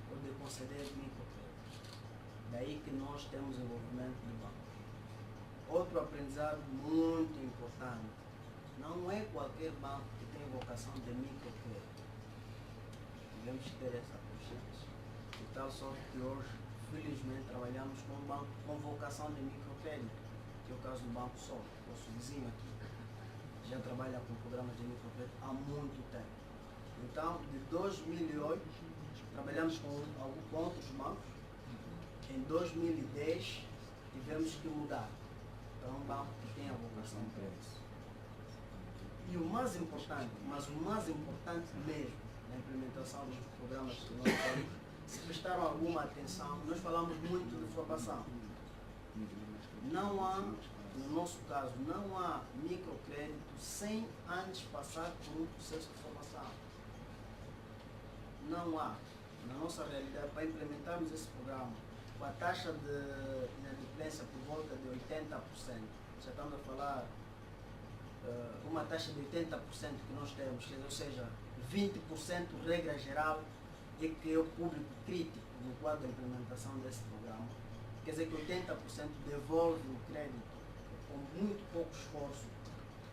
ou de conceder microcrédito. Daí que nós temos envolvimento de bancos. Outro aprendizado muito importante, não é qualquer banco que tem vocação de microcrédito. Devemos ter essa consciência. De tal sorte que hoje, felizmente, trabalhamos com um banco com vocação de microcrédito, que é o caso do Banco Sol, nosso vizinho aqui. Já trabalha com programas de microcrédito há muito tempo. Então, de 2008, trabalhamos com outros bancos. Em 2010, tivemos que mudar para um banco que tem a vocação para isso. E o mais importante, mas o mais importante mesmo, na implementação dos programas que nós temos, se prestaram alguma atenção, nós falamos muito de formação. Não há no nosso caso, não há microcrédito sem antes passar por um processo de formação. Não há. Na nossa realidade, para implementarmos esse programa, com a taxa de inadimplência por volta de 80%, já estamos a falar uma taxa de 80% que nós temos, ou seja, 20% regra geral é que é o público crítico no quadro da implementação desse programa. Quer dizer que 80% devolve o crédito com muito pouco esforço,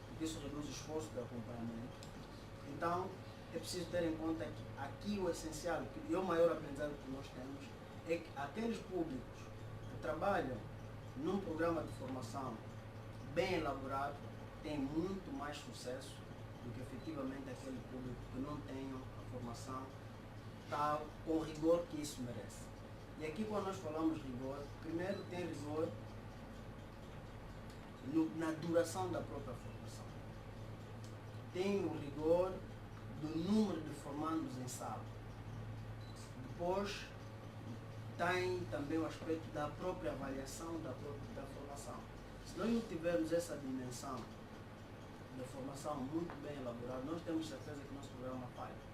porque isso reduz o esforço de acompanhamento. Então, é preciso ter em conta que aqui o essencial, e o maior aprendizado que nós temos, é que aqueles públicos que trabalham num programa de formação bem elaborado têm muito mais sucesso do que efetivamente aquele público que não tem a formação tal, com o rigor que isso merece. E aqui quando nós falamos rigor, primeiro tem rigor na duração da própria formação. Tem o rigor do número de formandos em sala. Depois tem também o aspecto da própria avaliação da formação. Se nós não tivermos essa dimensão da formação muito bem elaborada, nós temos certeza que o nosso programa falha.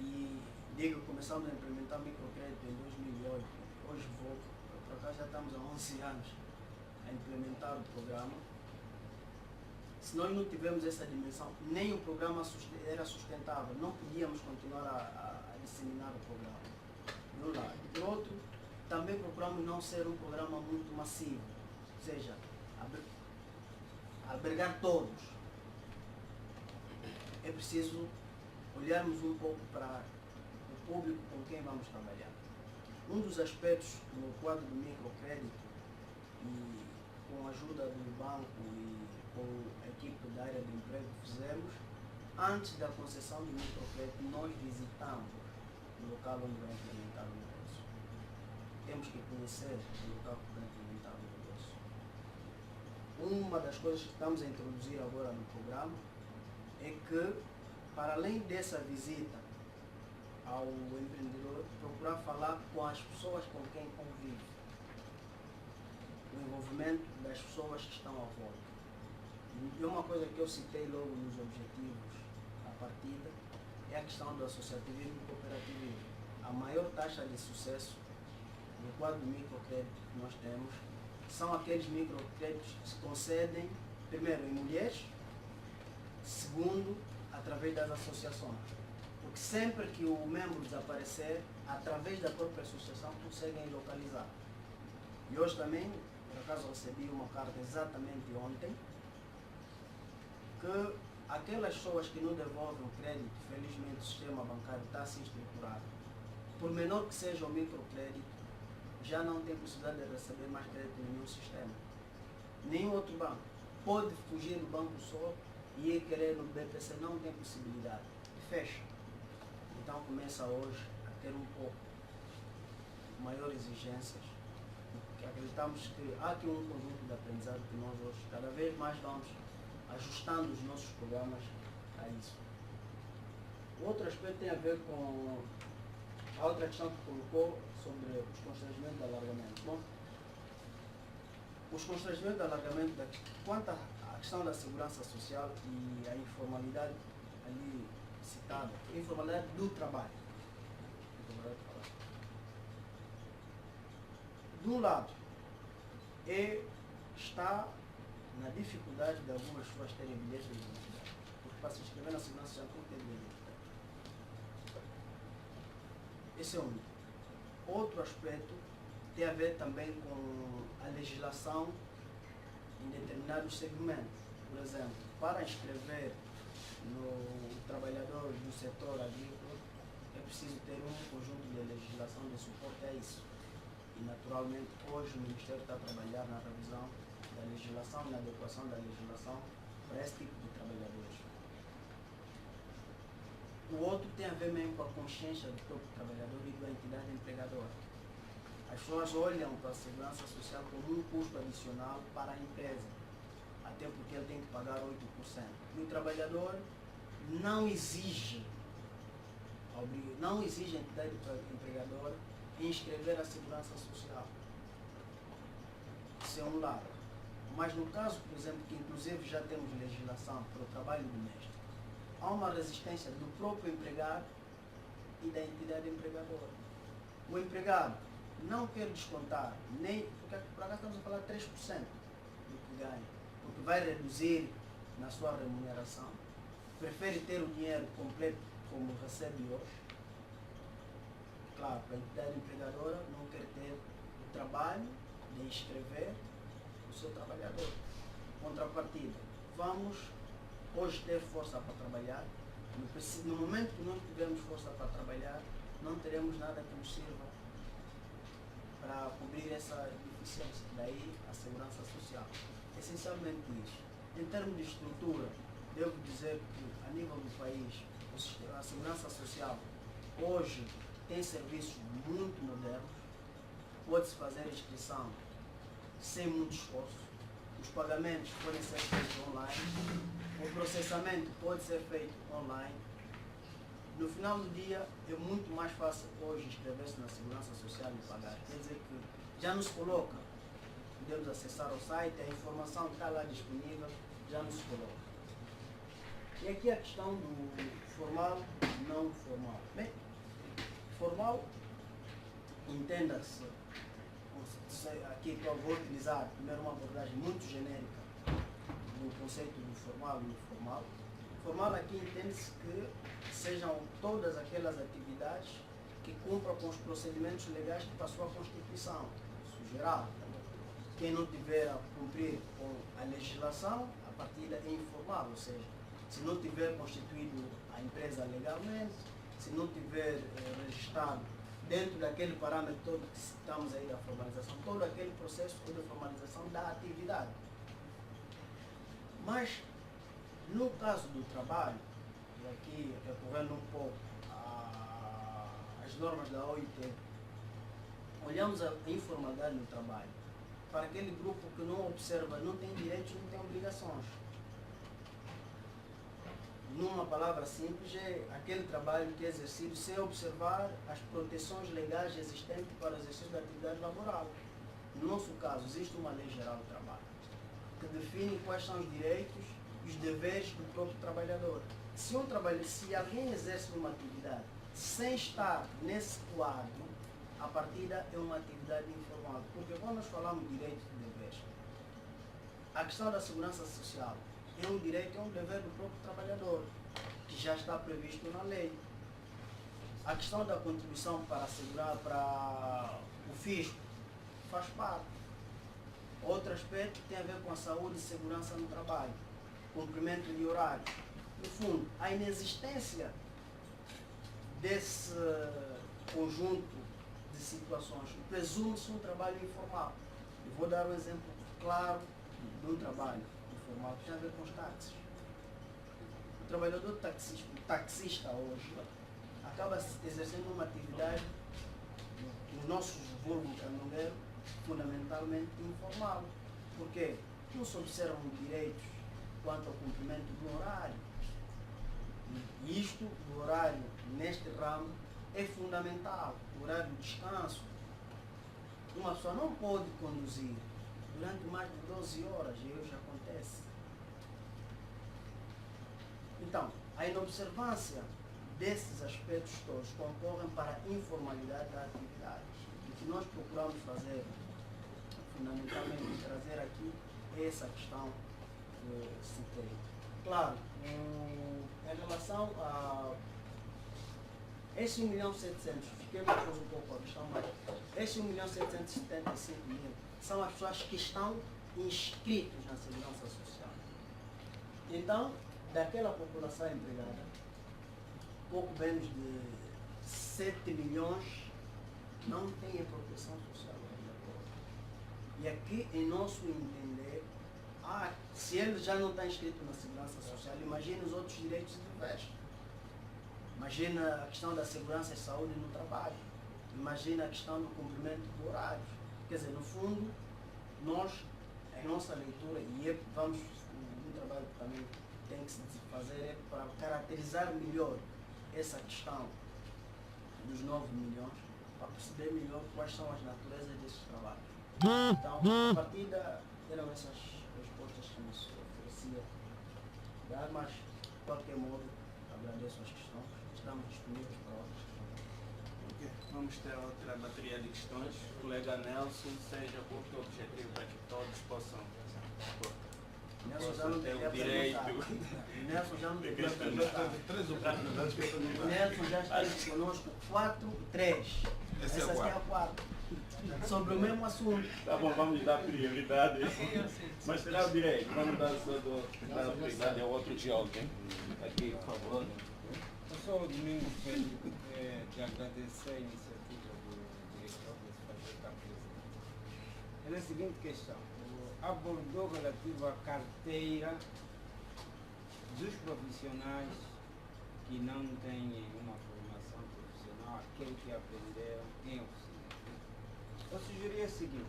E digo, começamos a implementar microcrédito em 2008, hoje por acaso já estamos há 11 anos a implementar o programa. Se nós não tivermos essa dimensão, nem o programa era sustentável, não podíamos continuar a disseminar o programa. De um lado. De outro, também procuramos não ser um programa muito massivo, ou seja, albergar todos. É preciso olharmos um pouco para o público com quem vamos trabalhar. Um dos aspectos no quadro do microcrédito, e com a ajuda do banco e com a equipe da área de emprego fizemos, antes da concessão do microcrédito, nós visitamos o local onde vai implementar o negócio. Temos que conhecer o local que vai implementar o negócio. Uma das coisas que estamos a introduzir agora no programa é que, para além dessa visita ao empreendedor, procurar falar com as pessoas com quem convive. O envolvimento das pessoas que estão à volta. E uma coisa que eu citei logo nos objetivos, a partida, é a questão do associativismo e cooperativismo. A maior taxa de sucesso no quadro do microcrédito que nós temos são aqueles microcréditos que se concedem, primeiro, em mulheres, segundo, através das associações. Porque sempre que o membro desaparecer, através da própria associação, conseguem localizar. E hoje também, por acaso, recebi uma carta exatamente ontem, que aquelas pessoas que não devolvem o crédito, felizmente o sistema bancário está assim estruturado, por menor que seja o microcrédito, já não tem possibilidade de receber mais crédito em nenhum sistema. Nenhum outro banco. Pode fugir do banco só e ir querer no BPC, não tem possibilidade. Fecha. Então começa hoje a ter um pouco maiores exigências, porque acreditamos que há aqui um conjunto de aprendizado que nós hoje cada vez mais vamos ajustando os nossos programas a isso. O outro aspecto tem a ver com a outra questão que colocou sobre os constrangimentos de alargamento. Bom, os constrangimentos de alargamento, quanto à questão da segurança social e a informalidade ali citada, a informalidade do trabalho. De um lado, está na dificuldade de algumas pessoas terem bilhetes de identidade. Porque para se inscrever na segurança social tem que ter bilhete de identidade. Esse é um. Outro aspecto tem a ver também com a legislação em determinados segmentos. Por exemplo, para inscrever no trabalhador do setor agrícola, é preciso ter um conjunto de legislação de suporte a isso. E, naturalmente, hoje o Ministério está a trabalhar na revisão da legislação, na adequação da legislação para esse tipo de trabalhadores. O outro tem a ver mesmo com a consciência do próprio trabalhador e da entidade empregadora. As pessoas olham para a segurança social como um custo adicional para a empresa, até porque ele tem que pagar 8%. E o trabalhador não exige a entidade empregadora inscrever a segurança social. Isso é um lado. Mas no caso, por exemplo, que inclusive já temos legislação para o trabalho doméstico, há uma resistência do próprio empregado e da entidade empregadora. O empregado não quer descontar, nem, porque por acaso estamos a falar 3% do que ganha, porque vai reduzir na sua remuneração, prefere ter o dinheiro completo como recebe hoje. Claro, para a entidade empregadora não quer ter o trabalho de inscrever o seu trabalhador. Contrapartida, vamos hoje ter força para trabalhar. No momento que não tivermos força para trabalhar, não teremos nada que nos sirva para cobrir essa deficiência. Daí a segurança social. Essencialmente isso. Em termos de estrutura, devo dizer que a nível do país, a segurança social hoje tem serviços muito modernos, pode-se fazer inscrição sem muito esforço, os pagamentos podem ser feitos online, o processamento pode ser feito online. No final do dia é muito mais fácil hoje inscrever-se na segurança social e pagar. Quer dizer que já nos coloca, podemos acessar o site, a informação está lá disponível, já nos coloca. E aqui a questão do formal e não formal. Bem, formal, entenda-se, aqui eu vou utilizar primeiro uma abordagem muito genérica do conceito do formal e informal. Formal aqui entende-se que sejam todas aquelas atividades que cumpram com os procedimentos legais que passou a Constituição, isso geral. Quem não tiver a cumprir com a legislação, a partida é informal, ou seja, se não tiver constituído a empresa legalmente, se não tiver registrado dentro daquele parâmetro todo que estamos aí da formalização, todo aquele processo de formalização da atividade. Mas, no caso do trabalho, e aqui recorrendo um pouco às normas da OIT, olhamos a informalidade no trabalho para aquele grupo que não observa, não tem direitos, não tem obrigações. Numa palavra simples, é aquele trabalho que é exercido sem observar as proteções legais existentes para o exercício da atividade laboral. No nosso caso, existe uma lei geral do trabalho que define quais são os direitos e os deveres do próprio trabalhador. Se alguém exerce uma atividade sem estar nesse quadro, a partida é uma atividade informal. Porque quando nós falamos de direitos e deveres, a questão da segurança social é um direito, é um dever do próprio trabalhador, que já está previsto na lei. A questão da contribuição para assegurar para o fisco faz parte. Outro aspecto tem a ver com a saúde e segurança no trabalho, cumprimento de horário. No fundo, a inexistência desse conjunto de situações presume-se um trabalho informal. Eu vou dar um exemplo claro de um trabalho informal que tem a ver com os táxis. O trabalhador taxista hoje acaba exercendo uma atividade no nosso vulgo caminhoneiro fundamentalmente informal. Porque não se observam direitos quanto ao cumprimento do horário. E isto, o horário neste ramo, é fundamental. O horário de descanso. Uma pessoa não pode conduzir durante mais de 12 horas, e hoje acontece. Então, a inobservância desses aspectos todos concorrem para a informalidade da atividade. O que nós procuramos fazer, fundamentalmente, trazer aqui é essa questão que citei. Claro, em relação a esse 1.700.000, fiquei confuso um pouco a questão, mas esse 1.775.000 são as pessoas que estão inscritas na segurança social. Então, daquela população empregada, pouco menos de 7 milhões não têm a proteção social ainda. E aqui, em nosso entender, se ele já não está inscrito na segurança social, imagine os outros direitos e deveres. Imagina a questão da segurança e saúde no trabalho. Imagina a questão do cumprimento do horário. Quer dizer, no fundo, nós, em nossa leitura, e vamos, um trabalho que também tem que se fazer, é para caracterizar melhor essa questão dos 9 milhões, para perceber melhor quais são as naturezas desses trabalhos. Então, a partida eram essas respostas que nos oferecia dar, mas de qualquer modo agradeço as questões, estamos disponíveis para outras questões. Ok. Vamos ter outra bateria de questões. Colega Nelson, seja qual que é o objetivo para que todos possam Nelson já não ter devia o direito. perguntar. Nelson já não devia questão perguntar. Três oportunidades para perguntar. Nelson já esteve conosco 4 e 3. Essa é a Essa aqui é a 4. Sobre o mesmo assunto. Tá bom, vamos dar prioridade. Mas terá o direito. Vamos dar dar prioridade ao outro jovem. Aqui, por favor. Eu sou o Domingos Pedro, de agradecer a iniciativa do diretor de se fazer cá presente. É a seguinte questão, abordou relativo à carteira dos profissionais que não têm uma formação profissional, aquele que aprenderam em oficina. Eu sugeria o seguinte,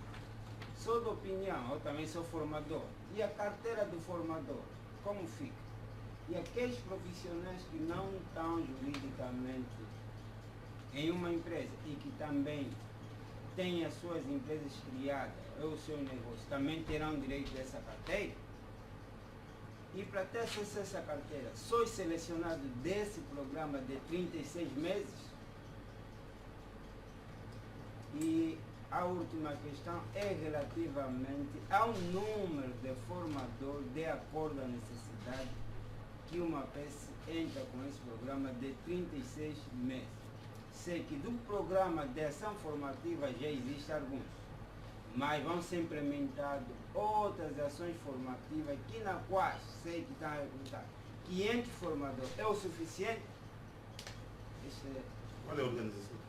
sou de opinião, eu também sou formador, e a carteira do formador, como fica? E aqueles profissionais que não estão juridicamente em uma empresa e que também têm as suas empresas criadas, ou o seu negócio, também terão direito a essa carteira? E para ter acesso a essa carteira, sou selecionado desse programa de 36 meses? E a última questão é relativamente ao número de formador de acordo à necessidade que uma peça entra com esse programa de 36 meses. Sei que do programa de ação formativa já existe alguns, mas vão ser implementadas outras ações formativas que na qual sei que está a recrutar 500 formadores. É o suficiente? Qual é a organização?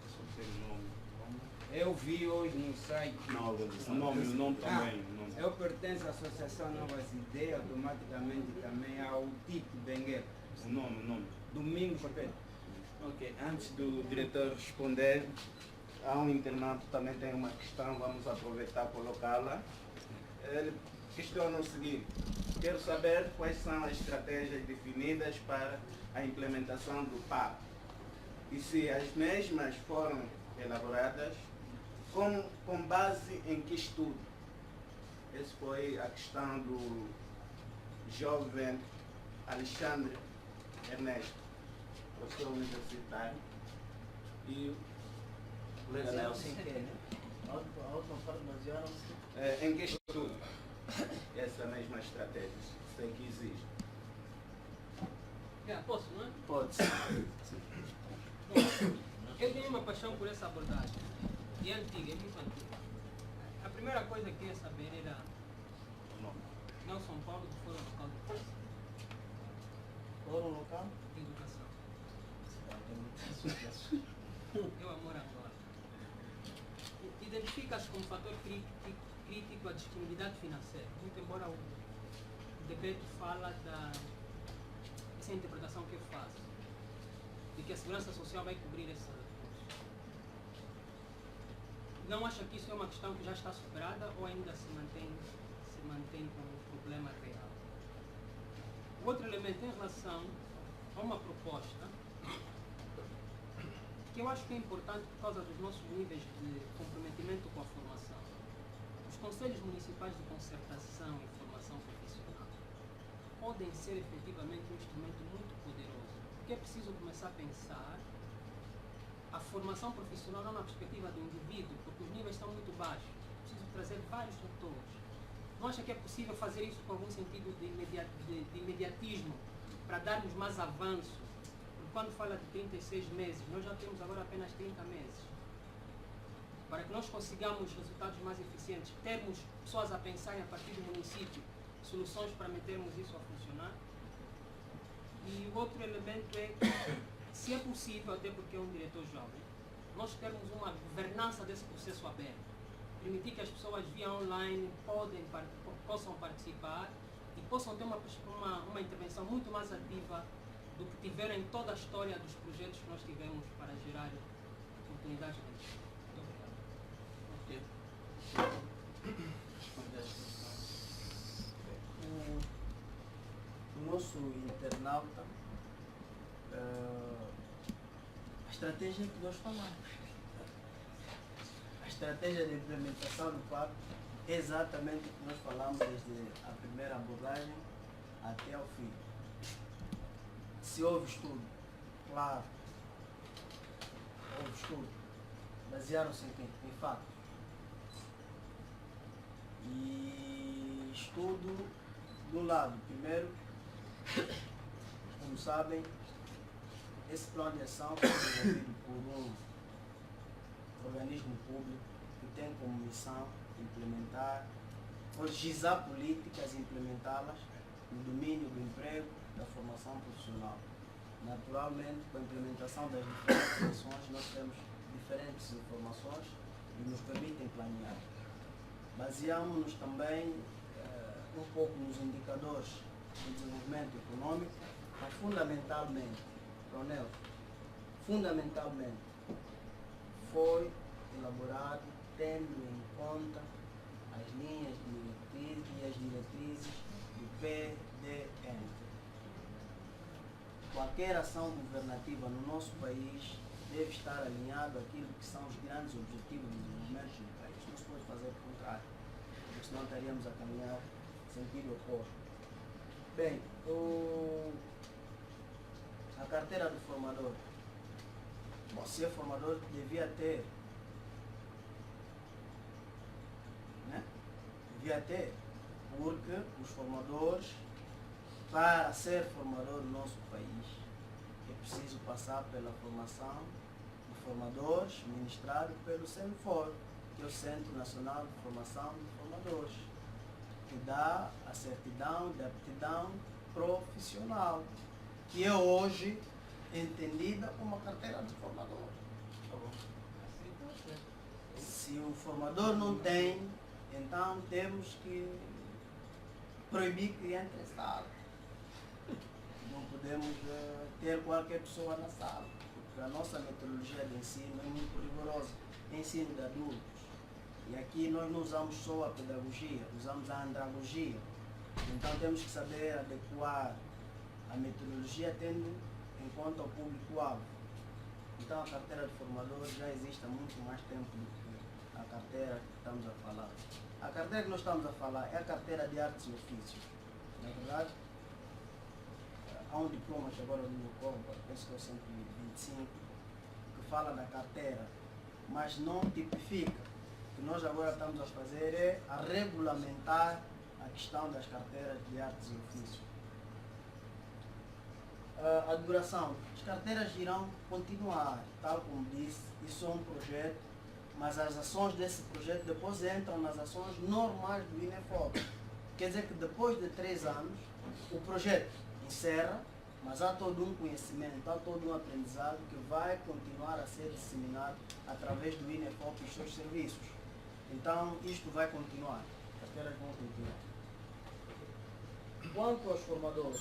Eu vi hoje no site. Não, a organização. O nome também. o nome. Eu pertenço à Associação Novas Ideias, automaticamente também ao TIP Benguela. O nome. Domingos Pedro. Ok, antes do diretor responder, há um internato que também tem uma questão, vamos aproveitar e colocá-la. Ele questiona o seguinte: quero saber quais são as estratégias definidas para a implementação do PAP e se as mesmas foram elaboradas com base em que estudo. Essa foi a questão do jovem Alexandre Ernesto, professor universitário, e o colega Nelson. Sem querer, né? A última parte basearam-se. Em que estudo essa mesma estratégia? Sei que existe. Posso, não é? Pode ser. Bom, eu tenho uma paixão por essa abordagem. E é antiga, é muito antiga. A primeira coisa que eu queria saber era Nelson Paulo do Fórum Local de Educação. Fórum local? De Educação. Tem muitas associações. Eu amor agora. Identifica-se como fator crítico a disponibilidade financeira. Muito embora o decreto fala essa interpretação que eu faço, de que a Segurança Social vai cobrir esse recurso. Não acha que isso é uma questão que já está superada ou ainda se mantém como um problema real? O outro elemento em relação a uma proposta que eu acho que é importante por causa dos nossos níveis de comprometimento com a formação. Os conselhos municipais de concertação e formação profissional podem ser efetivamente um instrumento muito poderoso, porque é preciso começar a pensar a formação profissional não na perspectiva do indivíduo, porque os níveis estão muito baixos. É preciso trazer vários fatores. Não acha que é possível fazer isso com algum sentido de imediatismo, para darmos mais avanço? Porque quando fala de 36 meses, nós já temos agora apenas 30 meses. Para que nós consigamos resultados mais eficientes, termos pessoas a pensarem a partir do município, soluções para metermos isso a funcionar. E o outro elemento é, se é possível, até porque é um diretor jovem, nós termos uma governança desse processo aberto. Permitir que as pessoas via online possam participar e possam ter uma intervenção muito mais ativa do que tiveram em toda a história dos projetos que nós tivemos para gerar oportunidades de emprego. Muito obrigado. O nosso internauta, a estratégia que nós falamos. A estratégia de implementação do pacto é exatamente o que nós falamos desde a primeira abordagem até ao fim. Se houve estudo, claro, houve estudo, basearam-se em quê? Em fatos. E estudo do lado, primeiro, como sabem, esse plano de ação foi desenvolvido por um organismo público que tem como missão implementar, organizar políticas e implementá-las no domínio do emprego e da formação profissional. Naturalmente, com a implementação das diferentes ações, nós temos diferentes informações que nos permitem planear. Baseamos-nos também um pouco nos indicadores de desenvolvimento econômico, mas fundamentalmente, Ronel, fundamentalmente foi elaborado tendo em conta as linhas diretrizes e as diretrizes do PDN. Qualquer ação governativa no nosso país deve estar alinhado àquilo que são os grandes objetivos de desenvolvimento do país. Não se pode fazer o contrário, porque senão estaríamos a caminhar em sentido oposto. Bem, a carteira do formador. Bom, se é formador, devia ter. Né? Devia ter, porque os formadores, para ser formador no nosso país, é preciso passar pela formação de formadores ministrado pelo CENFOR, que é o Centro Nacional de Formação de Formadores, que dá a certidão de aptidão profissional, que é hoje entendida como a carteira de formador. Se o formador não tem, então temos que proibir que entre em sala. Não podemos ter qualquer pessoa na sala, porque a nossa metodologia de ensino é muito rigorosa, ensino de adultos. E aqui nós não usamos só a pedagogia, usamos a andragogia. Então temos que saber adequar a metodologia tendo em conta o público-alvo. Então a carteira de formador já existe há muito mais tempo do que a carteira que estamos a falar. A carteira que nós estamos a falar é a carteira de artes e ofícios. Na verdade, há um diploma que agora não me ocorre, penso que é o 125, que fala da carteira, mas não tipifica. O que nós agora estamos a fazer é a regulamentar a questão das carteiras de artes e ofícios. A duração. As carteiras irão continuar, tal como disse, isso é um projeto, mas as ações desse projeto depois entram nas ações normais do INEFOP. Quer dizer que depois de 3 anos, o projeto encerra, mas há todo um conhecimento, há todo um aprendizado que vai continuar a ser disseminado através do INEFOP e os seus serviços. Então, isto vai continuar, as carteiras vão continuar. Quanto aos formadores,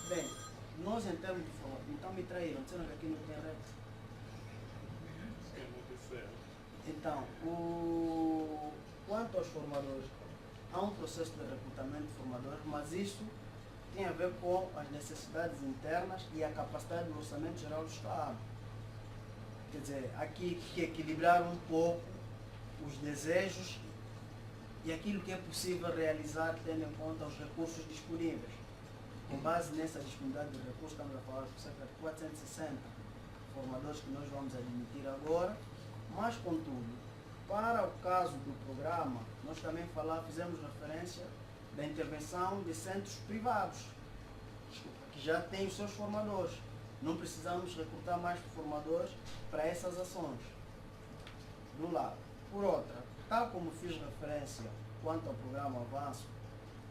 bem, nós em termos de formadores, então me traíram, disseram que aqui não tem regra. Então, quanto aos formadores, há um processo de recrutamento de formadores, mas isso tem a ver com as necessidades internas e a capacidade do orçamento geral do Estado. Quer dizer, aqui que equilibrar um pouco os desejos e aquilo que é possível realizar tendo em conta os recursos disponíveis. Com base nessa disponibilidade de recursos, estamos a falar de cerca de 460 formadores que nós vamos admitir agora, mas contudo, para o caso do programa, nós também fizemos referência da intervenção de centros privados, que já têm os seus formadores. Não precisamos recrutar mais formadores para essas ações, de um lado. Por outra, tal como fiz referência quanto ao programa Avanço,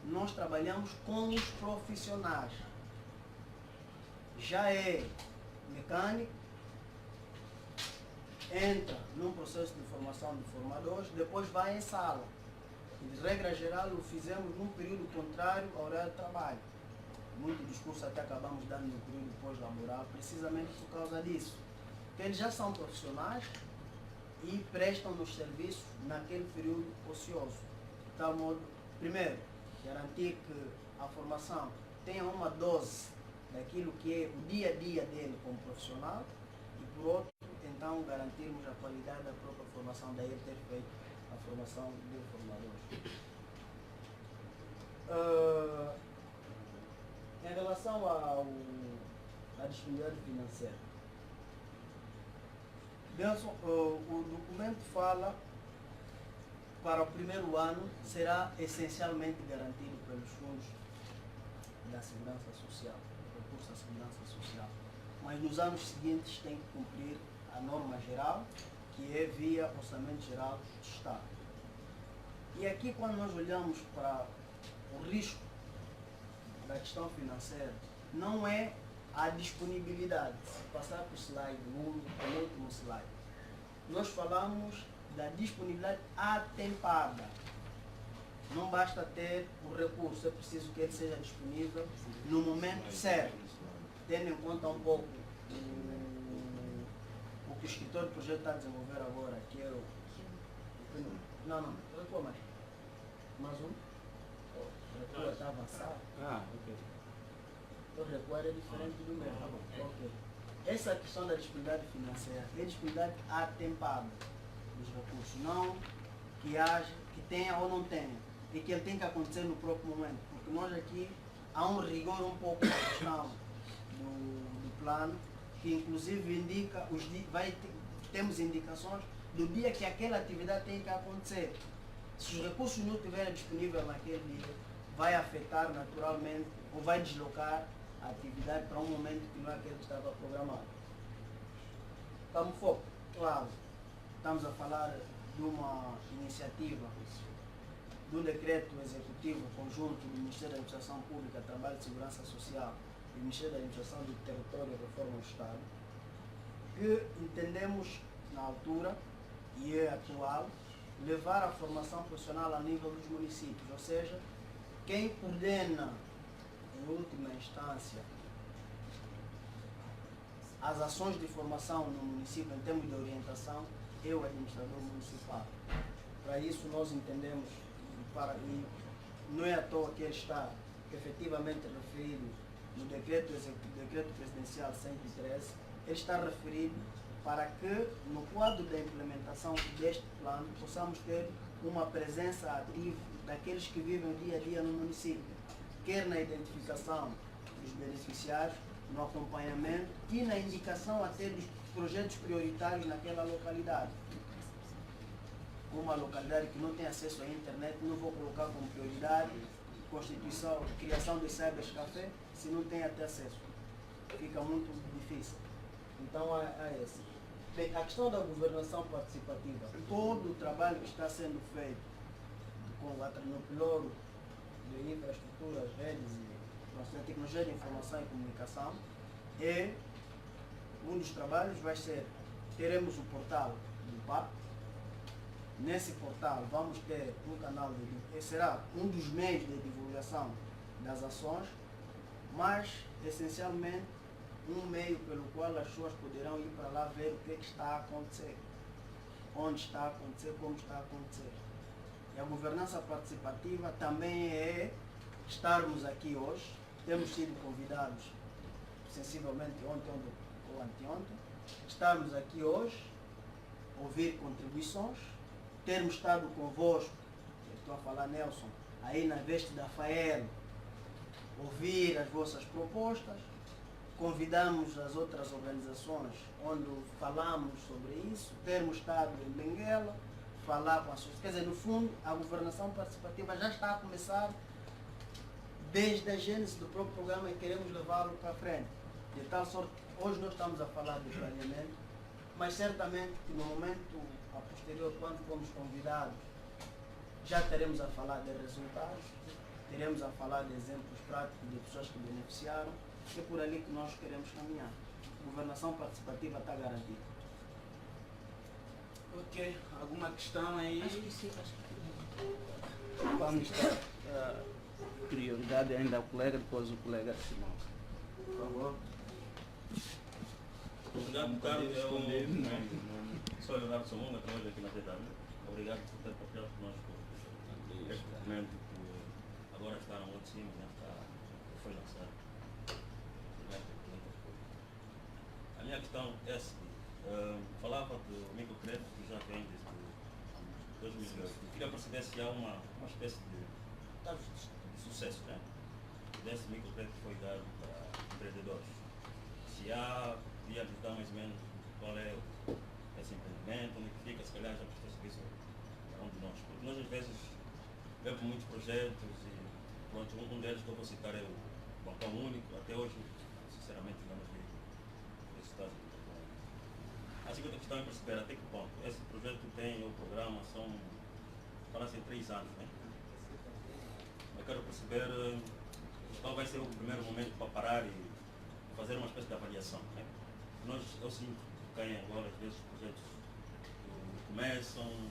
nós trabalhamos com os profissionais. Já é mecânico, entra num processo de formação de formadores, depois vai em sala. E de regra geral o fizemos num período contrário ao horário de trabalho. Muito discurso até acabamos dando no período pós-laboral, precisamente por causa disso. Porque eles já são profissionais e prestam-nos serviços naquele período ocioso. De tal modo, primeiro, garantir que a formação tenha uma dose daquilo que é o dia a dia dele como profissional e, por outro, então garantirmos a qualidade da própria formação, daí ele ter feito a formação de formadores. Em relação à disponibilidade financeira, Benson, o documento fala para o primeiro ano será essencialmente garantido pelos fundos da Segurança Social, do recurso da Segurança Social. Mas nos anos seguintes tem que cumprir a norma geral, que é via Orçamento Geral do Estado. E aqui, quando nós olhamos para o risco da questão financeira, não é a disponibilidade. Se passar para o slide, o último slide, nós falamos da disponibilidade atempada. Não basta ter o recurso, é preciso que ele seja disponível no momento certo, tendo em conta um pouco o que o escritório do projeto está a desenvolver agora, que é o... Não, recua mais. Mais um? Recua está avançado. Ok. O recuar é diferente do meu. Ok. Essa questão da disponibilidade financeira é disponibilidade atempada dos recursos, não que haja, que tenha ou não tenha, e que ele tem que acontecer no próprio momento, porque nós aqui há um rigor um pouco na questão do plano, que inclusive indica, temos indicações do dia que aquela atividade tem que acontecer. Se os recursos não estiverem disponíveis naquele dia, vai afetar naturalmente ou vai deslocar a atividade para um momento que não é aquele que estava programado. Estamos foco? Claro. Estamos a falar de uma iniciativa, de um decreto executivo conjunto do Ministério da Administração Pública, Trabalho e Segurança Social e do Ministério da Administração do Território e Reforma do Estado, que entendemos na altura, e é atual, levar a formação profissional a nível dos municípios, ou seja, quem coordena, em última instância, as ações de formação no município em termos de orientação é o administrador municipal. Para isso nós entendemos, e não é à toa que ele está efetivamente referido no decreto presidencial 113, ele está referido para que no quadro da implementação deste plano possamos ter uma presença ativa daqueles que vivem o dia a dia no município, quer na identificação dos beneficiários, no acompanhamento e na indicação até dos projetos prioritários naquela localidade. Uma localidade que não tem acesso à internet, não vou colocar como prioridade constituição, criação de cybercafé, se não tem até acesso. Fica muito difícil. Então é esse. Bem, a questão da governação participativa, todo o trabalho que está sendo feito com no piloto de infraestruturas, redes e tecnologia de informação e comunicação, é um dos trabalhos vai ser, teremos o portal do PAP. Nesse portal vamos ter um canal será um dos meios de divulgação das ações, mas essencialmente um meio pelo qual as pessoas poderão ir para lá ver o que está a acontecer, onde está a acontecer, como está a acontecer. E a governança participativa também é estarmos aqui hoje, temos sido convidados sensivelmente ontem ou anteontem, estarmos aqui hoje, ouvir contribuições, termos estado convosco, estou a falar Nelson, aí na veste da FAEL, ouvir as vossas propostas, convidamos as outras organizações onde falamos sobre isso, termos estado em Benguela, falar com as pessoas. Quer dizer, no fundo, a governação participativa já está a começar desde a gênese do próprio programa e queremos levá-lo para frente. De tal sorte, hoje nós estamos a falar de planeamento, mas certamente que no momento a posterior, quando formos convidados, já teremos a falar de resultados, teremos a falar de exemplos práticos de pessoas que beneficiaram, é por ali que nós queremos caminhar. A governação participativa está garantida. Ok, alguma questão aí? Acho que sim, acho que Vamos dar prioridade ainda ao colega, depois o colega Simão. Por favor. Obrigado, Carlos. Eu sou Leonardo Somonga, trabalho aqui na TW. Obrigado por ter partilhado conosco este documento que agora está no outro cima, né? Foi lançado. Obrigado por ter. A minha questão é a seguinte. Falava do microcrédito que já vem desde 2008. Queria perceber se há uma espécie de casos de sucesso, né? Desse microcrédito que foi dado para empreendedores. Se há, podia nos dar mais ou menos qual é esse empreendimento, onde fica, se calhar já prestou serviço a um de nós. Porque nós às vezes vemos muitos projetos e pronto, um deles que eu vou citar é o Bancão Único. Até hoje, sinceramente, não vi resultados do Bancão Único. A segunda questão é perceber até que ponto esse projeto tem, ou programa, fala-se em 3 anos, né? Eu quero perceber qual vai ser o primeiro momento para parar e fazer uma espécie de avaliação, né? Eu sinto que caem agora, às vezes, os projetos começam,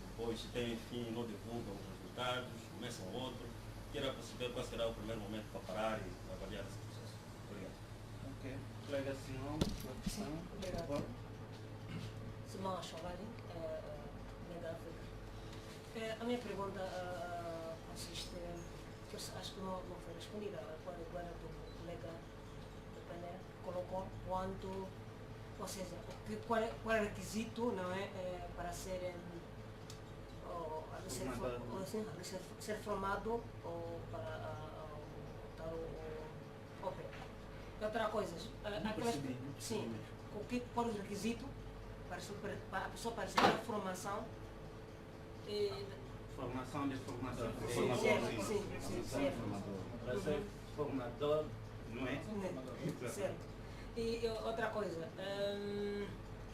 depois, se tem fim, não divulgam os resultados, começam outro. Quero perceber qual será o primeiro momento para parar e avaliar esse processo. Obrigado. Ok. Colega Simão, sua questão, por favor. Simão Achovali, da África. A minha pergunta consiste, que eu acho que não foi respondida agora do colega do painel, colocou quanto, ou seja, qual é o requisito, não é, para ser formado ou para tal ópera. Outra coisa, sim, qual é o requisito para a pessoa para receber a formação? Formação de formador. Sim. Para ser formador, não é? Certo. E outra coisa,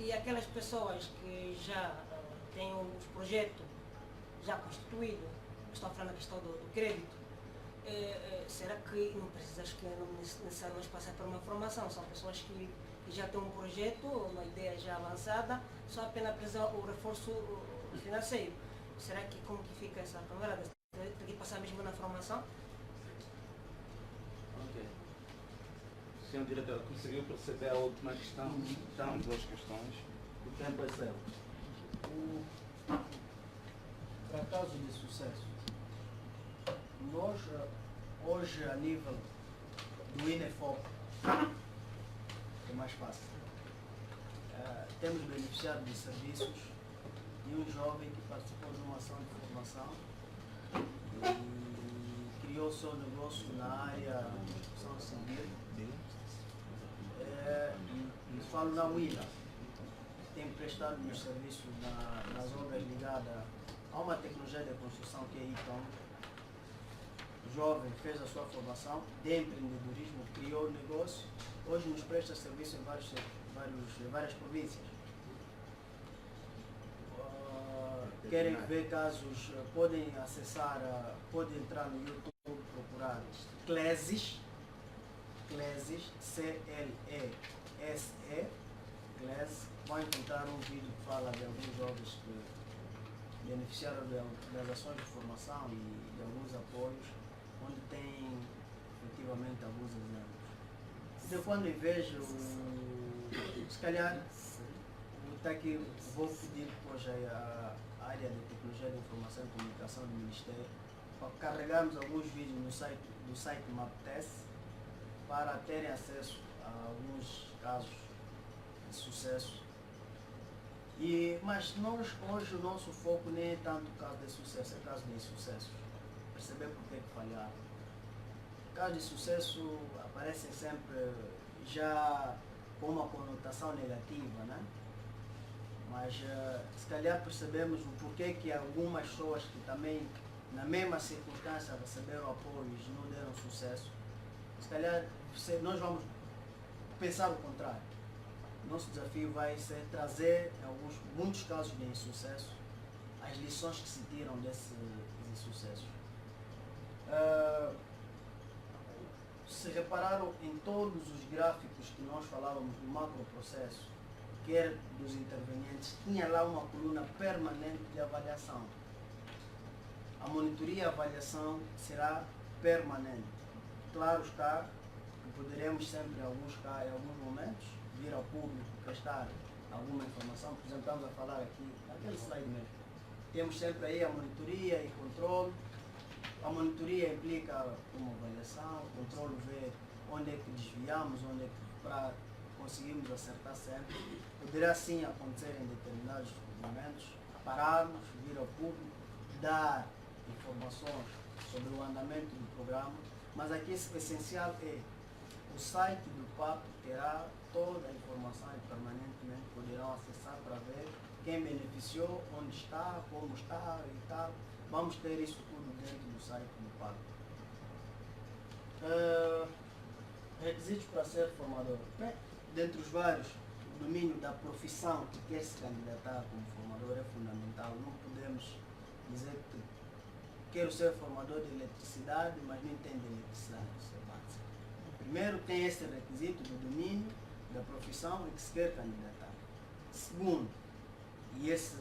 e aquelas pessoas que já têm os projetos já constituídos, estou falando da questão do crédito, será que não precisas que não necessariamente passar por uma formação? São pessoas que já têm um projeto, uma ideia já avançada, só apenas precisa o reforço financeiro. Será que como que fica essa camarada? Tem que passar mesmo na formação? Ok. Senhor diretor, conseguiu perceber a última questão? Então, 2 questões. O tempo é seu. Para caso de sucesso, nós hoje a nível do INEFOP é mais fácil. Temos beneficiado de serviços de um jovem que participou de uma ação de formação e criou o seu negócio na área de construção civil. Falo na Willa, tem prestado nos serviços nas obras ligadas a uma tecnologia de construção que é ITOM. O jovem fez a sua formação de empreendedorismo, criou o negócio, hoje nos presta serviço em várias províncias. Querem ver casos, podem acessar, podem entrar no YouTube, procurar Clesis, C-L-E-S-E, Clesis, vão encontrar um vídeo que fala de alguns jovens que beneficiaram das ações de formação e de alguns apoios, onde tem efetivamente alguns exemplos. De quando eu vejo, se calhar, está aqui, vou pedir depois a área de tecnologia de informação e comunicação do Ministério para carregarmos alguns vídeos do site MapTest para terem acesso a alguns casos de sucesso. Mas nós hoje o nosso foco nem é tanto caso de sucesso, é caso de insucesso. Perceber por que falhar. Casos de sucesso aparecem sempre já com uma conotação negativa, né? Mas se calhar percebemos o porquê que algumas pessoas que também na mesma circunstância receberam apoios e não deram sucesso. Se calhar nós vamos pensar o contrário. Nosso desafio vai ser trazer, em muitos casos de insucesso, as lições que se tiram desses insucessos. Se repararam em todos os gráficos que nós falávamos do macroprocesso, quer dos intervenientes, tinha lá uma coluna permanente de avaliação. A monitoria e a avaliação será permanente. Claro está que poderemos sempre, em alguns momentos, vir ao público prestar alguma informação. Por exemplo, estamos a falar aqui, naquele slide mesmo. Temos sempre aí a monitoria e controle. A monitoria implica uma avaliação, o controle vê onde é que desviamos, onde é que para conseguimos acertar sempre. Poderá sim acontecer em determinados momentos, pararmos, vir ao público, dar informações sobre o andamento do programa, mas aqui o essencial é o site do PAP terá toda a informação e permanentemente poderão acessar para ver quem beneficiou, onde está, como está e tal. Vamos ter isso tudo dentro do site do PAP. Requisitos para ser formador. Bem, dentre os vários, o domínio da profissão que quer se candidatar como formador é fundamental. Não podemos dizer que quero ser formador de eletricidade, mas não entendo de eletricidade. Isso é básico. Primeiro, tem esse requisito do domínio da profissão em que se quer candidatar. Segundo, e esse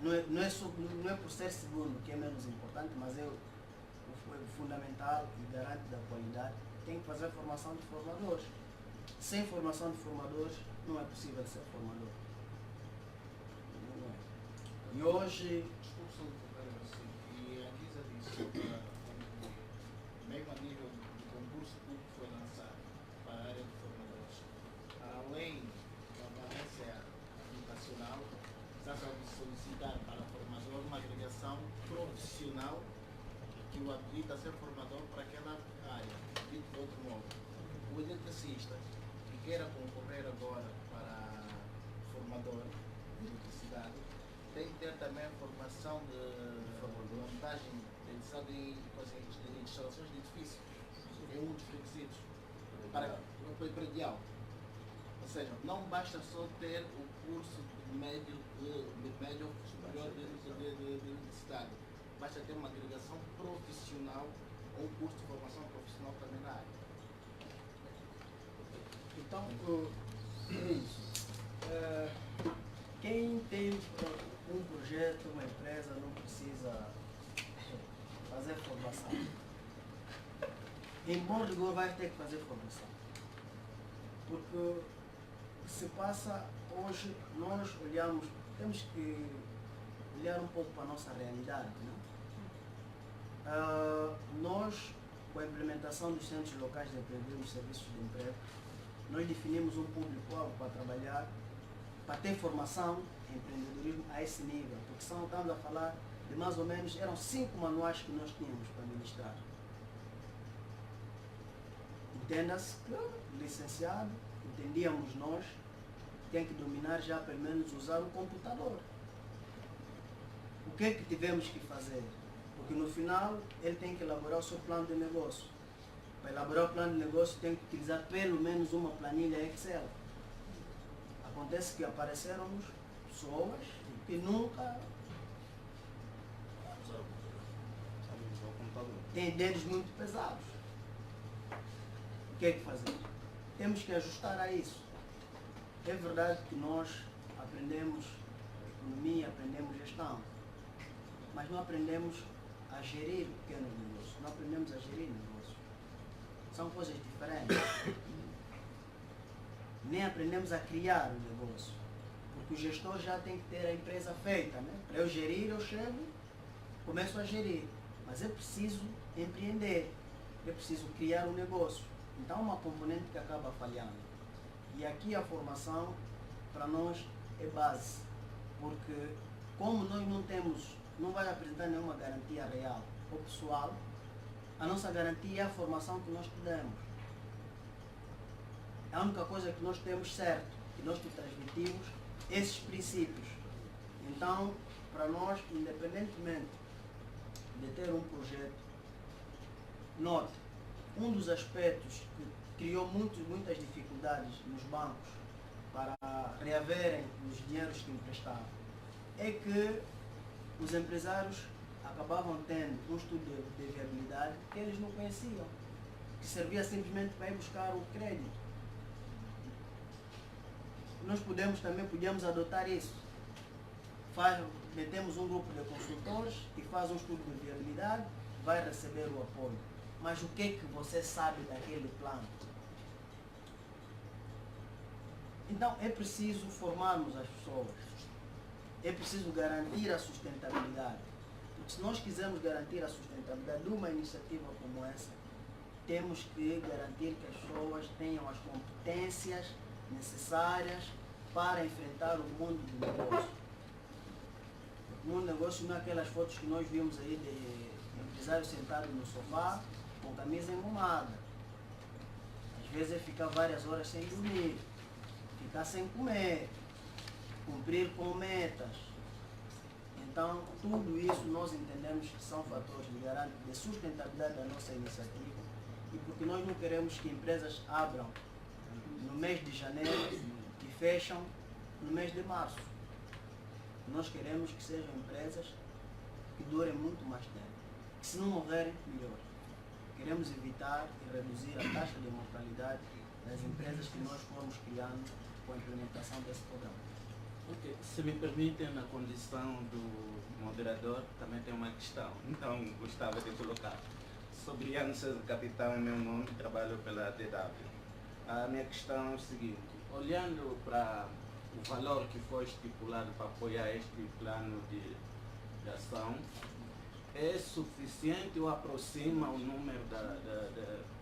não é por ser segundo que é menos importante, mas é o fundamental e garante da qualidade, tem que fazer formação de formadores. Sem formação de formadores, não é possível ser formador. Não é. E hoje... E a Anvisa disse mesmo a nível do concurso público que foi lançado para a área de formadores, além da valência educacional, está-se a solicitar para formador uma agregação profissional que o habilita a ser formador para aquela área. Dito de outro modo, o eletricista que queira concorrer agora para formador de eletricidade tem que ter também a formação de montagem de instalações de edifício. É um dos requisitos para o predial. Ou seja, não basta só ter o curso de médio superior de eletricidade. Basta ter uma agregação profissional ou um curso de formação profissional também na área. Então, é isso. Quem tem um projeto, uma empresa, não precisa fazer formação. Em bom rigor vai ter que fazer formação. Porque o que se passa hoje, nós olhamos, temos que olhar um pouco para a nossa realidade. Né? Nós, com a implementação dos centros locais de emprego e serviços de emprego, nós definimos um público-alvo para trabalhar, para ter formação em empreendedorismo a esse nível, porque estamos a falar de mais ou menos, eram 5 manuais que nós tínhamos para ministrar. Entenda-se que licenciado, entendíamos nós, tem que dominar já pelo menos usar o computador. O que é que tivemos que fazer? Porque no final ele tem que elaborar o seu plano de negócio. Para elaborar o plano de negócio tem que utilizar pelo menos uma planilha Excel. Acontece que apareceram pessoas que nunca têm dedos muito pesados. O que é que fazer? Temos que ajustar a isso. É verdade que nós aprendemos economia, aprendemos gestão, mas não aprendemos a gerir pequenos negócios, não aprendemos a gerir negócios. São coisas diferentes. Nem aprendemos a criar o negócio, porque o gestor já tem que ter a empresa feita, né? Para eu gerir, eu chego, começo a gerir, mas é preciso empreender, é preciso criar um negócio. Então é uma componente que acaba falhando. E aqui a formação para nós é base, porque como nós não vai apresentar nenhuma garantia real ou pessoal, a nossa garantia é a formação que nós te demos. A única coisa que nós temos certo, que nós te transmitimos, esses princípios. Então, para nós, independentemente de ter um projeto, note, um dos aspectos que criou muitas dificuldades nos bancos para reaverem os dinheiros que emprestavam é que os empresários acabavam tendo um estudo de viabilidade que eles não conheciam, que servia simplesmente para ir buscar o crédito. Nós podíamos adotar isso. Metemos um grupo de consultores que faz um estudo de viabilidade, vai receber o apoio. Mas o que é que você sabe daquele plano? Então é preciso formarmos as pessoas. É preciso garantir a sustentabilidade. Porque se nós quisermos garantir a sustentabilidade de uma iniciativa como essa, temos que garantir que as pessoas tenham as competências necessárias para enfrentar o mundo do negócio. O mundo do negócio não é aquelas fotos que nós vimos aí de empresário sentado no sofá com camisa engomada. Às vezes é ficar várias horas sem dormir, ficar sem comer, cumprir com metas. Então, tudo isso nós entendemos que são fatores de sustentabilidade da nossa iniciativa e porque nós não queremos que empresas abram no mês de janeiro e fecham no mês de março. Nós queremos que sejam empresas que durem muito mais tempo, que se não morrerem, melhor. Queremos evitar e reduzir a taxa de mortalidade das empresas que nós fomos criando com a implementação desse programa. Ok, se me permitem, na condição do moderador, também tem uma questão. Então, gostava de colocar. Sobre Ian César Capitão, é meu nome, trabalho pela DW. A minha questão é o seguinte, olhando para o valor que foi estipulado para apoiar este plano de ação, é suficiente ou aproxima o número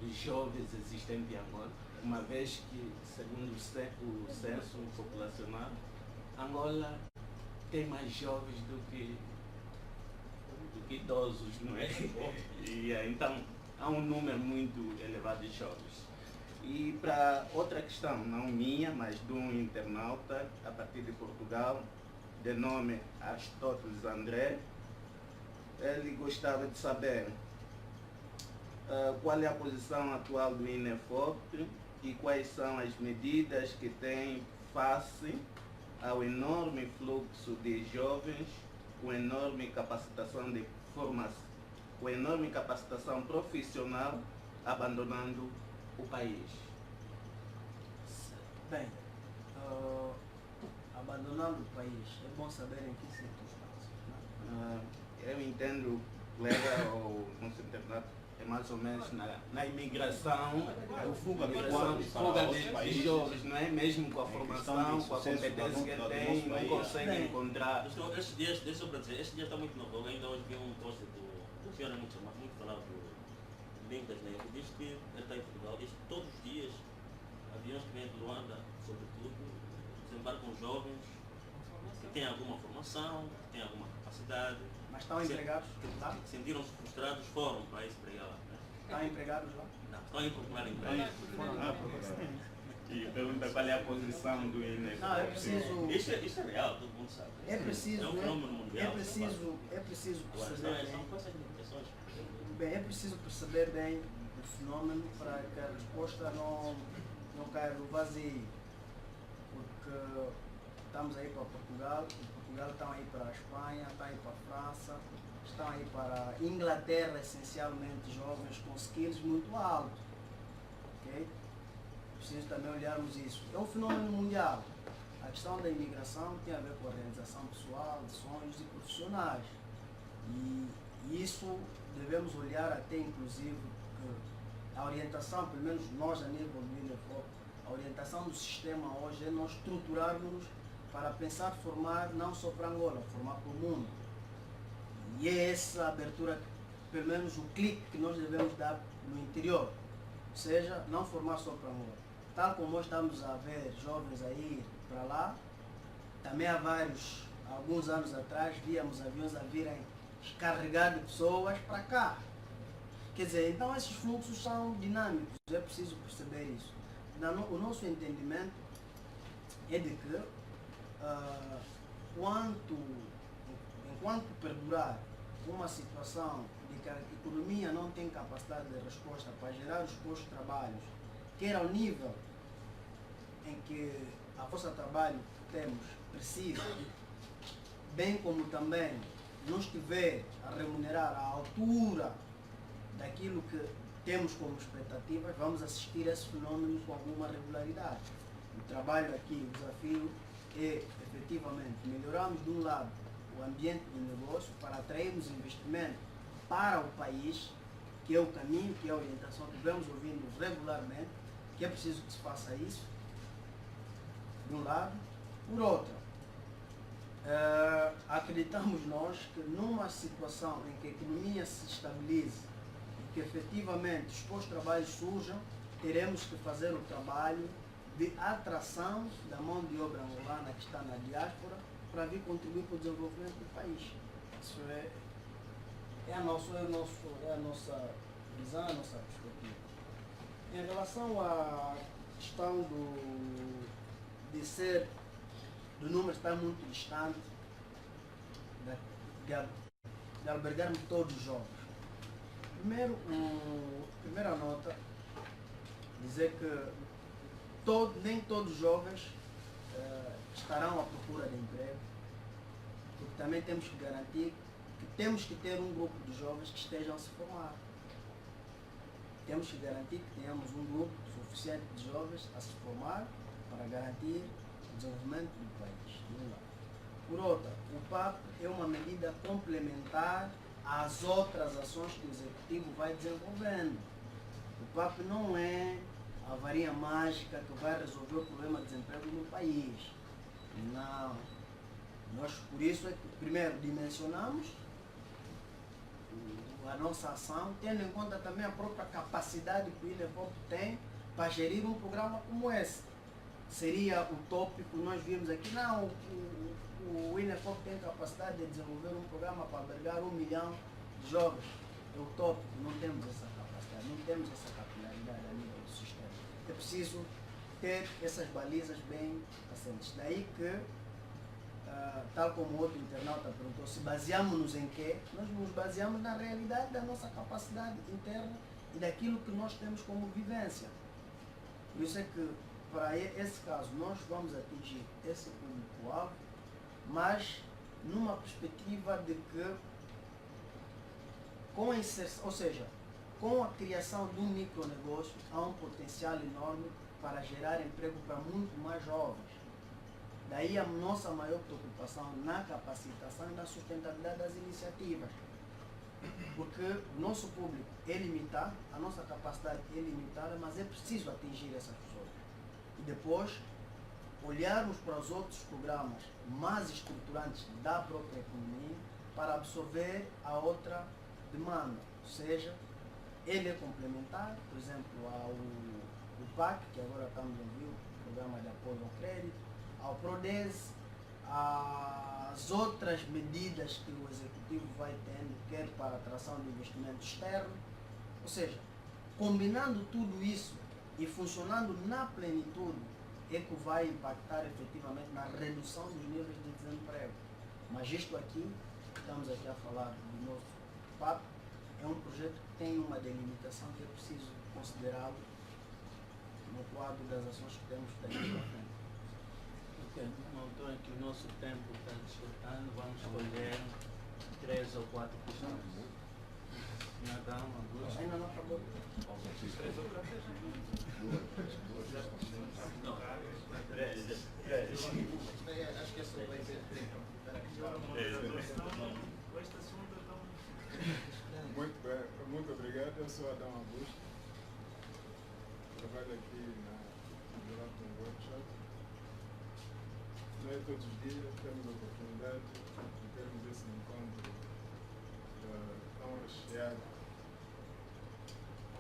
de jovens existentes em Angola, uma vez que, segundo o censo populacional, Angola tem mais jovens do que idosos, não é? E, então, há um número muito elevado de jovens. E para outra questão, não minha, mas de um internauta a partir de Portugal, de nome Aristóteles André, ele gostava de saber qual é a posição atual do INEFOP e quais são as medidas que tem face ao enorme fluxo de jovens com enorme capacitação de formação, com enorme capacitação profissional abandonando o país. Bem, abandonando o país, é bom saber em que circunstâncias. Eu entendo, colega, ou nosso internato, é mais ou menos na imigração, fuga de jovens, não é? Mesmo com a formação, com a competência que ele tem, não consegue encontrar. Estes dias, deixa eu dizer, este dia está muito novo. Eu ainda hoje vi um post do senhor, muito falado do Lindas, né? Ele diz que ele está em Portugal, diz que todos os dias aviões que vêm de Luanda, sobretudo, desembarcam jovens que têm alguma formação, que têm alguma capacidade. Mas estão empregados lá? Sentiram-se frustrados, foram para esse pregar lá. Né? Estão empregados lá? Não, estão a procurar emprego. E pergunta qual é a posição do INE. Não, é preciso. Isso é real, todo mundo sabe. É preciso. É um fenômeno mundial. É preciso Agora, perceber são bem. com essas limitações. Bem, é preciso perceber bem o fenômeno para que a resposta não caia no vazio. Porque estamos aí para Portugal, Portugal estão aí para a Espanha, estão aí para a França, estão aí para a Inglaterra, essencialmente jovens com skills muito altos. Okay? Preciso também olharmos isso. É um fenômeno mundial. A questão da imigração tem a ver com a realização pessoal, de sonhos e profissionais. E isso devemos olhar até inclusive que a orientação, pelo menos nós a nível do INEFOP, a orientação do sistema hoje é nós estruturarmos para pensar formar não só para Angola, formar para o mundo. E é essa abertura, pelo menos o clique que nós devemos dar no interior. Ou seja, não formar só para Angola. Tal como nós estamos a ver jovens a ir para lá, também há alguns anos atrás, víamos aviões a virem carregar de pessoas para cá. Quer dizer, então esses fluxos são dinâmicos, é preciso perceber isso. O nosso entendimento é de que enquanto perdurar uma situação de que a economia não tem capacidade de resposta para gerar os postos de trabalho, quer ao nível em que a força de trabalho que temos precisa, bem como também não estiver a remunerar à altura daquilo que temos como expectativas, vamos assistir a esse fenômeno com alguma regularidade. O trabalho aqui, o desafio é, efetivamente, melhorarmos de um lado o ambiente do negócio para atrairmos investimento para o país, que é o caminho, que é a orientação que vamos ouvindo regularmente, que é preciso que se faça isso, de um lado. Por outro, acreditamos nós que numa situação em que a economia se estabilize e que efetivamente os postos de trabalho surjam, teremos que fazer o trabalho de atração da mão de obra angolana que está na diáspora para vir contribuir para o desenvolvimento do país. Isso é a nossa visão, a nossa perspectiva. Em relação à questão do número estar muito distante, de albergarmos todos os jovens. Primeira nota, dizer que nem todos os jovens estarão à procura de emprego, porque também temos que garantir que temos que ter um grupo de jovens que estejam a se formar. Temos que garantir que tenhamos um grupo suficiente de jovens a se formar para garantir o desenvolvimento do país. Por outra, o PAP é uma medida complementar às outras ações que o Executivo vai desenvolvendo. O PAP não é a varinha mágica que vai resolver o problema de desemprego no país. Não. Nós, por isso, é que primeiro dimensionamos a nossa ação, tendo em conta também a própria capacidade que o INEFOP tem para gerir um programa como esse. Seria utópico nós vimos aqui, não, o INEFOP tem capacidade de desenvolver um programa para albergar 1 milhão de jovens. É utópico, não temos essa capacidade, não temos essa capilaridade a nível do sistema. É preciso ter essas balizas bem assentes. Daí que, tal como o outro internauta perguntou, se baseamos-nos em quê? Nós nos baseamos na realidade da nossa capacidade interna e daquilo que nós temos como vivência. Por isso é que, para esse caso, nós vamos atingir esse público-alvo, mas numa perspectiva de que, com a inserção, ou seja, com a criação de um micronegócio, há um potencial enorme para gerar emprego para muito mais jovens. Daí a nossa maior preocupação na capacitação e na sustentabilidade das iniciativas. Porque o nosso público é limitado, a nossa capacidade é limitada, mas é preciso atingir essas pessoas. E depois, olharmos para os outros programas mais estruturantes da própria economia para absorver a outra demanda. Ou seja, ele é complementar, por exemplo, ao PAC, que agora estamos a ouvir, o Programa de Apoio ao Crédito, ao PRODES, às outras medidas que o Executivo vai tendo, quer para a atração de investimento externo. Ou seja, combinando tudo isso e funcionando na plenitude, é que vai impactar efetivamente na redução dos níveis de desemprego. Mas isto aqui, estamos aqui a falar do nosso PAP, é um projeto que tem uma delimitação que é preciso considerá-lo no quadro das ações que temos daqui para frente. Ok, uma altura em que o nosso tempo está esgotando, vamos escolher 3 ou 4 questões. Minha dama, duas. Ainda não acabou. Acho que essa vai ser Este assunto é tão... Muito bem, muito obrigado. Eu sou Adão Augusto. Trabalho aqui durante um workshop. Não é todos os dias temos a oportunidade de termos esse encontro tão recheado,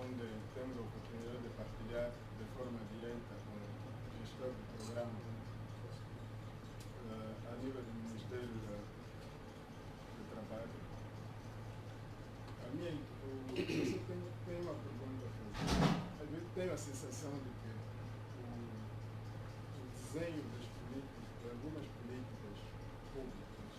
onde temos a oportunidade de partilhar de forma direta com o gestor do programa a nível do Ministério do Trabalho. Eu tenho uma pergunta a fazer. Às vezes tenho a sensação de que o desenho das políticas, de algumas políticas públicas,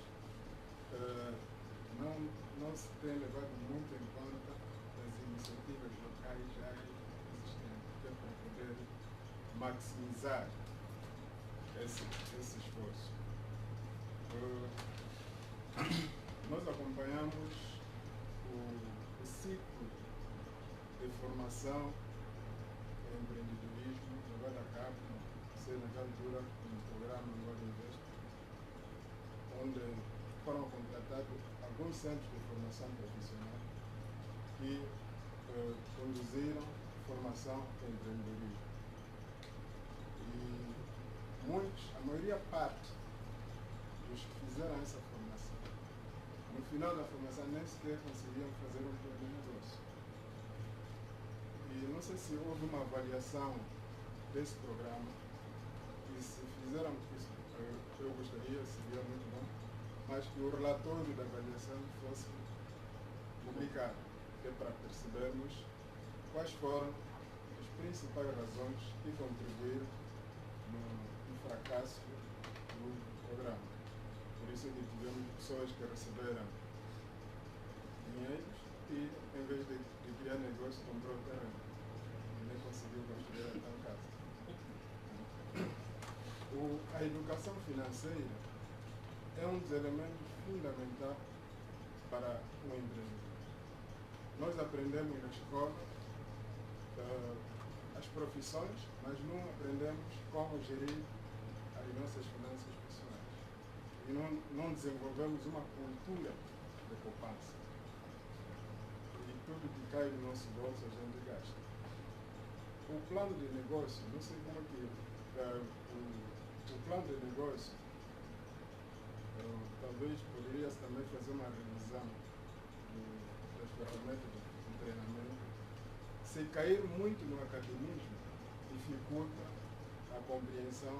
não se tem levado muito em conta as iniciativas locais já existentes, que é para poder maximizar esse esforço. Nós acompanhamos o ciclo de formação em empreendedorismo levado a cabo, seja naquela altura no programa Angola Invest, onde foram contratados alguns centros de formação profissional que conduziram formação em empreendedorismo. E a maioria parte dos que fizeram essa formação, no final da formação nem sequer conseguiam fazer um plano de negócio. E não sei se houve uma avaliação desse programa que se fizermos isso, eu gostaria, seria muito bom, mas que o relatório da avaliação fosse publicado, que é para percebermos quais foram as principais razões que contribuíram no fracasso do programa. Por isso é que tivemos pessoas que receberam dinheiros e, em vez de criar negócio, comprou o terreno e nem conseguiu construir a tal casa. A educação financeira é um dos elementos fundamentais para o empreendedor. Nós aprendemos na escola as profissões, mas não aprendemos como gerir as nossas finanças pessoais. E não desenvolvemos uma cultura de poupança. E tudo que cai no nosso bolso a gente gasta. O plano de negócio, não sei como é que o plano de negócio, talvez poderia também fazer uma revisão das ferramentas de treinamento. Se cair muito no academismo, dificulta a compreensão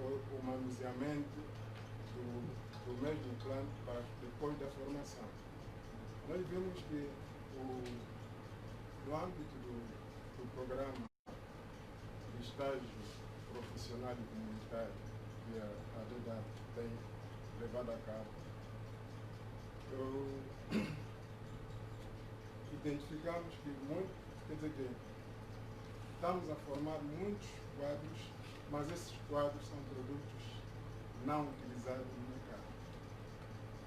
ou o manuseamento do mesmo plano para depois da formação. Nós vimos que no âmbito do programa de estágio profissional e comunitário que a DEDA tem levado a cabo, identificamos que estamos a formar muitos quadros, mas esses quadros são produtos não utilizados no mercado.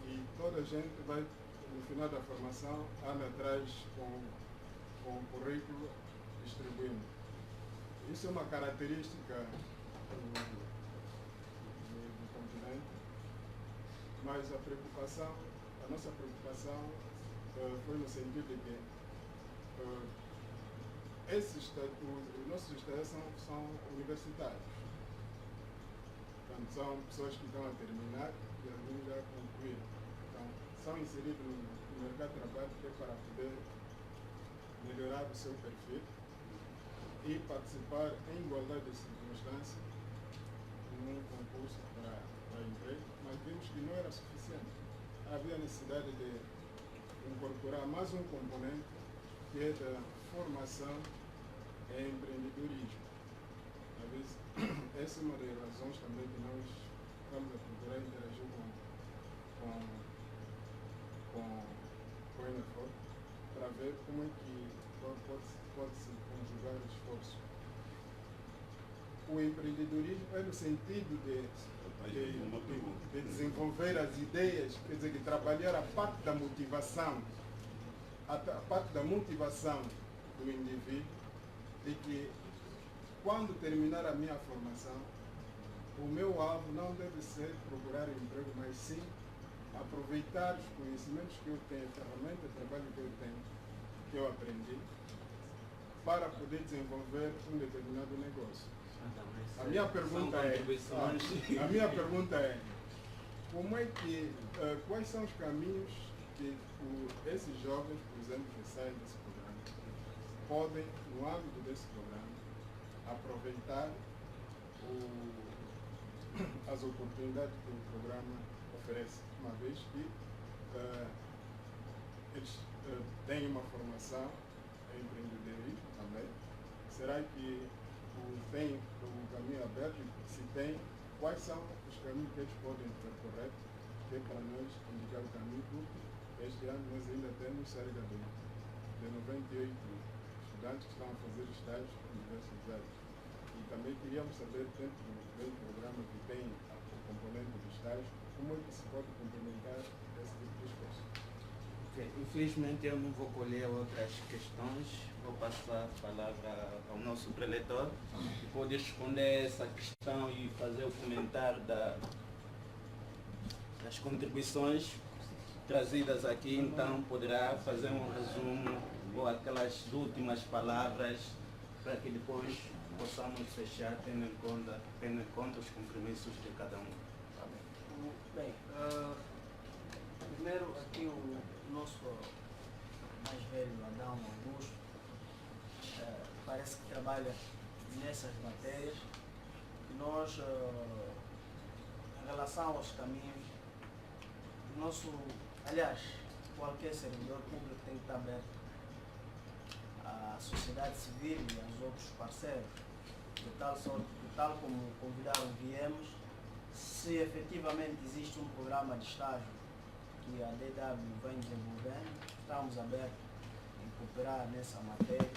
E toda a gente vai, no final da formação, anda atrás com o currículo distribuindo. Isso é uma característica do continente, mas a nossa preocupação foi no sentido de que os nossos estudantes são universitários. Portanto, são pessoas que estão a terminar e alguns já concluíram. Então, são inseridos no mercado de trabalho que é para poder melhorar o seu perfil e participar em igualdade de circunstâncias num concurso para emprego, mas vimos que não era suficiente. Havia necessidade de incorporar mais um componente que é da formação em empreendedorismo. Às vezes, essa é uma das razões também que nós estamos a procurar interagir com o INEFOP para ver como é que pode-se conjugar o esforço. O empreendedorismo é no sentido de desenvolver as ideias, quer dizer, de trabalhar a parte da motivação, do indivíduo, de que quando terminar a minha formação, o meu alvo não deve ser procurar emprego, mas sim aproveitar os conhecimentos que eu tenho, a ferramenta de trabalho que eu tenho, que eu aprendi, para poder desenvolver um determinado negócio. A minha pergunta é, como é que, quais são os caminhos que esses jovens, por exemplo, que saem desse programa, podem, no âmbito desse programa, aproveitar as oportunidades que o programa oferece, uma vez que eles têm uma formação em empreendedorismo também. Será que tem o caminho aberto? Se tem, quais são os caminhos que eles podem percorrer, que é para nós indicar o caminho, porque este ano nós ainda temos cerca de 98 estudantes que estão a fazer estágios em diversas áreas. E também queríamos saber, dentro do programa que tem o componente do estágio, como é que se pode complementar esse tipo de esforço. Okay. Infelizmente eu não vou colher outras questões, vou passar a palavra ao nosso preletor, que pode responder essa questão e fazer o comentário das contribuições trazidas aqui, então poderá fazer um resumo ou aquelas últimas palavras para que depois possamos fechar tendo em conta os compromissos de cada um. Tá bem? Bem, primeiro aqui o nosso mais velho, Adão Augusto, parece que trabalha nessas matérias. nós, em relação aos caminhos, aliás, qualquer servidor público tem que estar aberto à sociedade civil e aos outros parceiros, de tal sorte que, tal como convidaram, viemos, se efetivamente existe um programa de estágio que a DW vem desenvolvendo, estamos abertos em cooperar nessa matéria,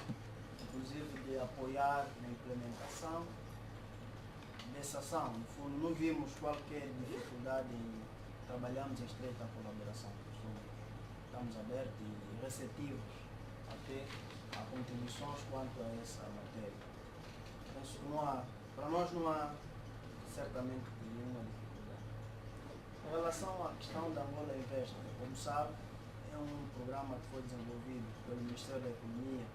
inclusive de apoiar na implementação dessa ação. No fundo, não vimos qualquer dificuldade em trabalharmos em estreita colaboração. Estamos abertos e receptivos até a contribuições quanto a essa matéria. Penso que para nós não há certamente nenhuma dificuldade. Em relação à questão da Angola Invest, como sabe, é um programa que foi desenvolvido pelo Ministério da Economia,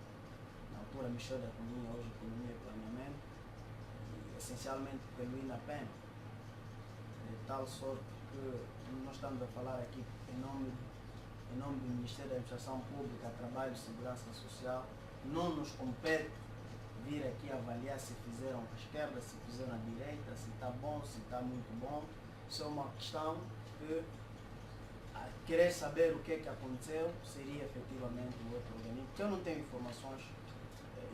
na altura Ministério da Economia, hoje Economia e Planeamento, e essencialmente pelo INAPEN, de tal sorte que nós estamos a falar aqui em nome do Ministério da Administração Pública, Trabalho e Segurança Social. Não nos compete vir aqui avaliar se fizeram à esquerda, se fizeram à direita, se está bom, se está muito bom. Isso é uma questão que, querer saber o que é que aconteceu, seria efetivamente o outro organismo, porque eu não tenho informações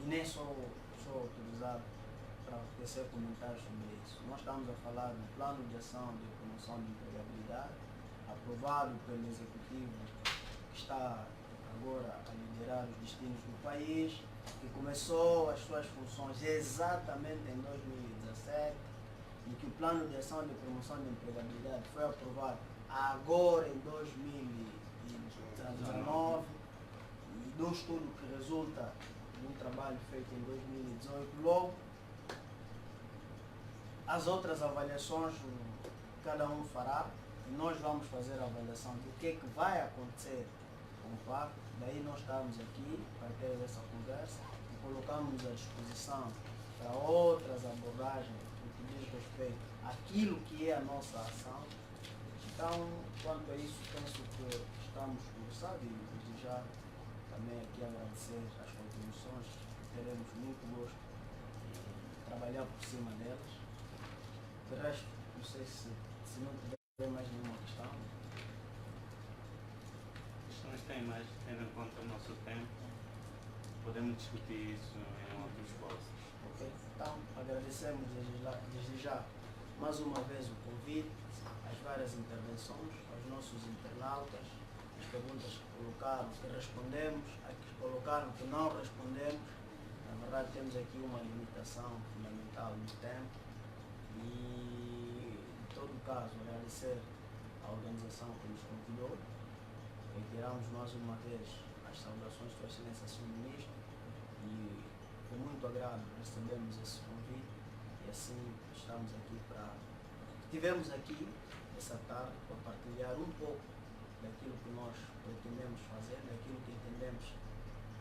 e nem sou autorizado para tecer comentários sobre isso. Nós estamos a falar do Plano de Ação de Promoção de Empregabilidade, aprovado pelo Executivo, que está agora a liderar os destinos do país, que começou as suas funções exatamente em 2017, e que o Plano de Ação de Promoção de Empregabilidade foi aprovado agora em 2019, e de um estudo que resulta de um trabalho feito em 2018. Logo, as outras avaliações cada um fará, e nós vamos fazer a avaliação do que é que vai acontecer com o PAC. Daí nós estamos aqui para ter essa conversa e colocamos à disposição para outras abordagens no que diz respeito àquilo que é a nossa ação. Então, quanto a isso, penso que estamos conversados e desde já também aqui agradecer as contribuições, teremos muito gosto em trabalhar por cima delas. De resto, não sei se não tiver mais nenhuma questão. Questões tem mais, tendo em conta o nosso tempo, podemos discutir isso em outros postos. Ok? Então, agradecemos desde já mais uma vez o convite, as várias intervenções, aos nossos internautas, as perguntas que colocaram, que respondemos, as que colocaram que não respondemos. Na verdade, temos aqui uma limitação fundamental no tempo e, em todo caso, agradecer à organização que nos convidou. Reiteramos mais uma vez as saudações de Sua Excelência Sr. Ministro e, com muito agrado, recebemos esse convite e assim estamos aqui estivemos aqui essa tarde para partilhar um pouco daquilo que nós pretendemos fazer, daquilo que entendemos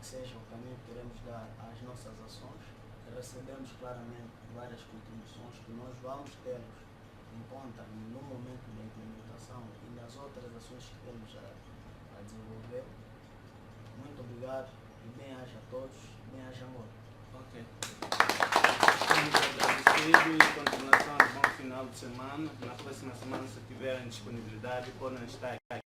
que seja o caminho que queremos dar às nossas ações. Recebemos claramente várias contribuições que nós vamos ter em conta no momento da implementação e nas outras ações que temos a desenvolver. Muito obrigado e bem-aja a todos, bem-aja Angola. Ok. Estamos agradecidos e continuação de bom final de semana. Na próxima semana, se tiverem disponibilidade, podem estar aqui.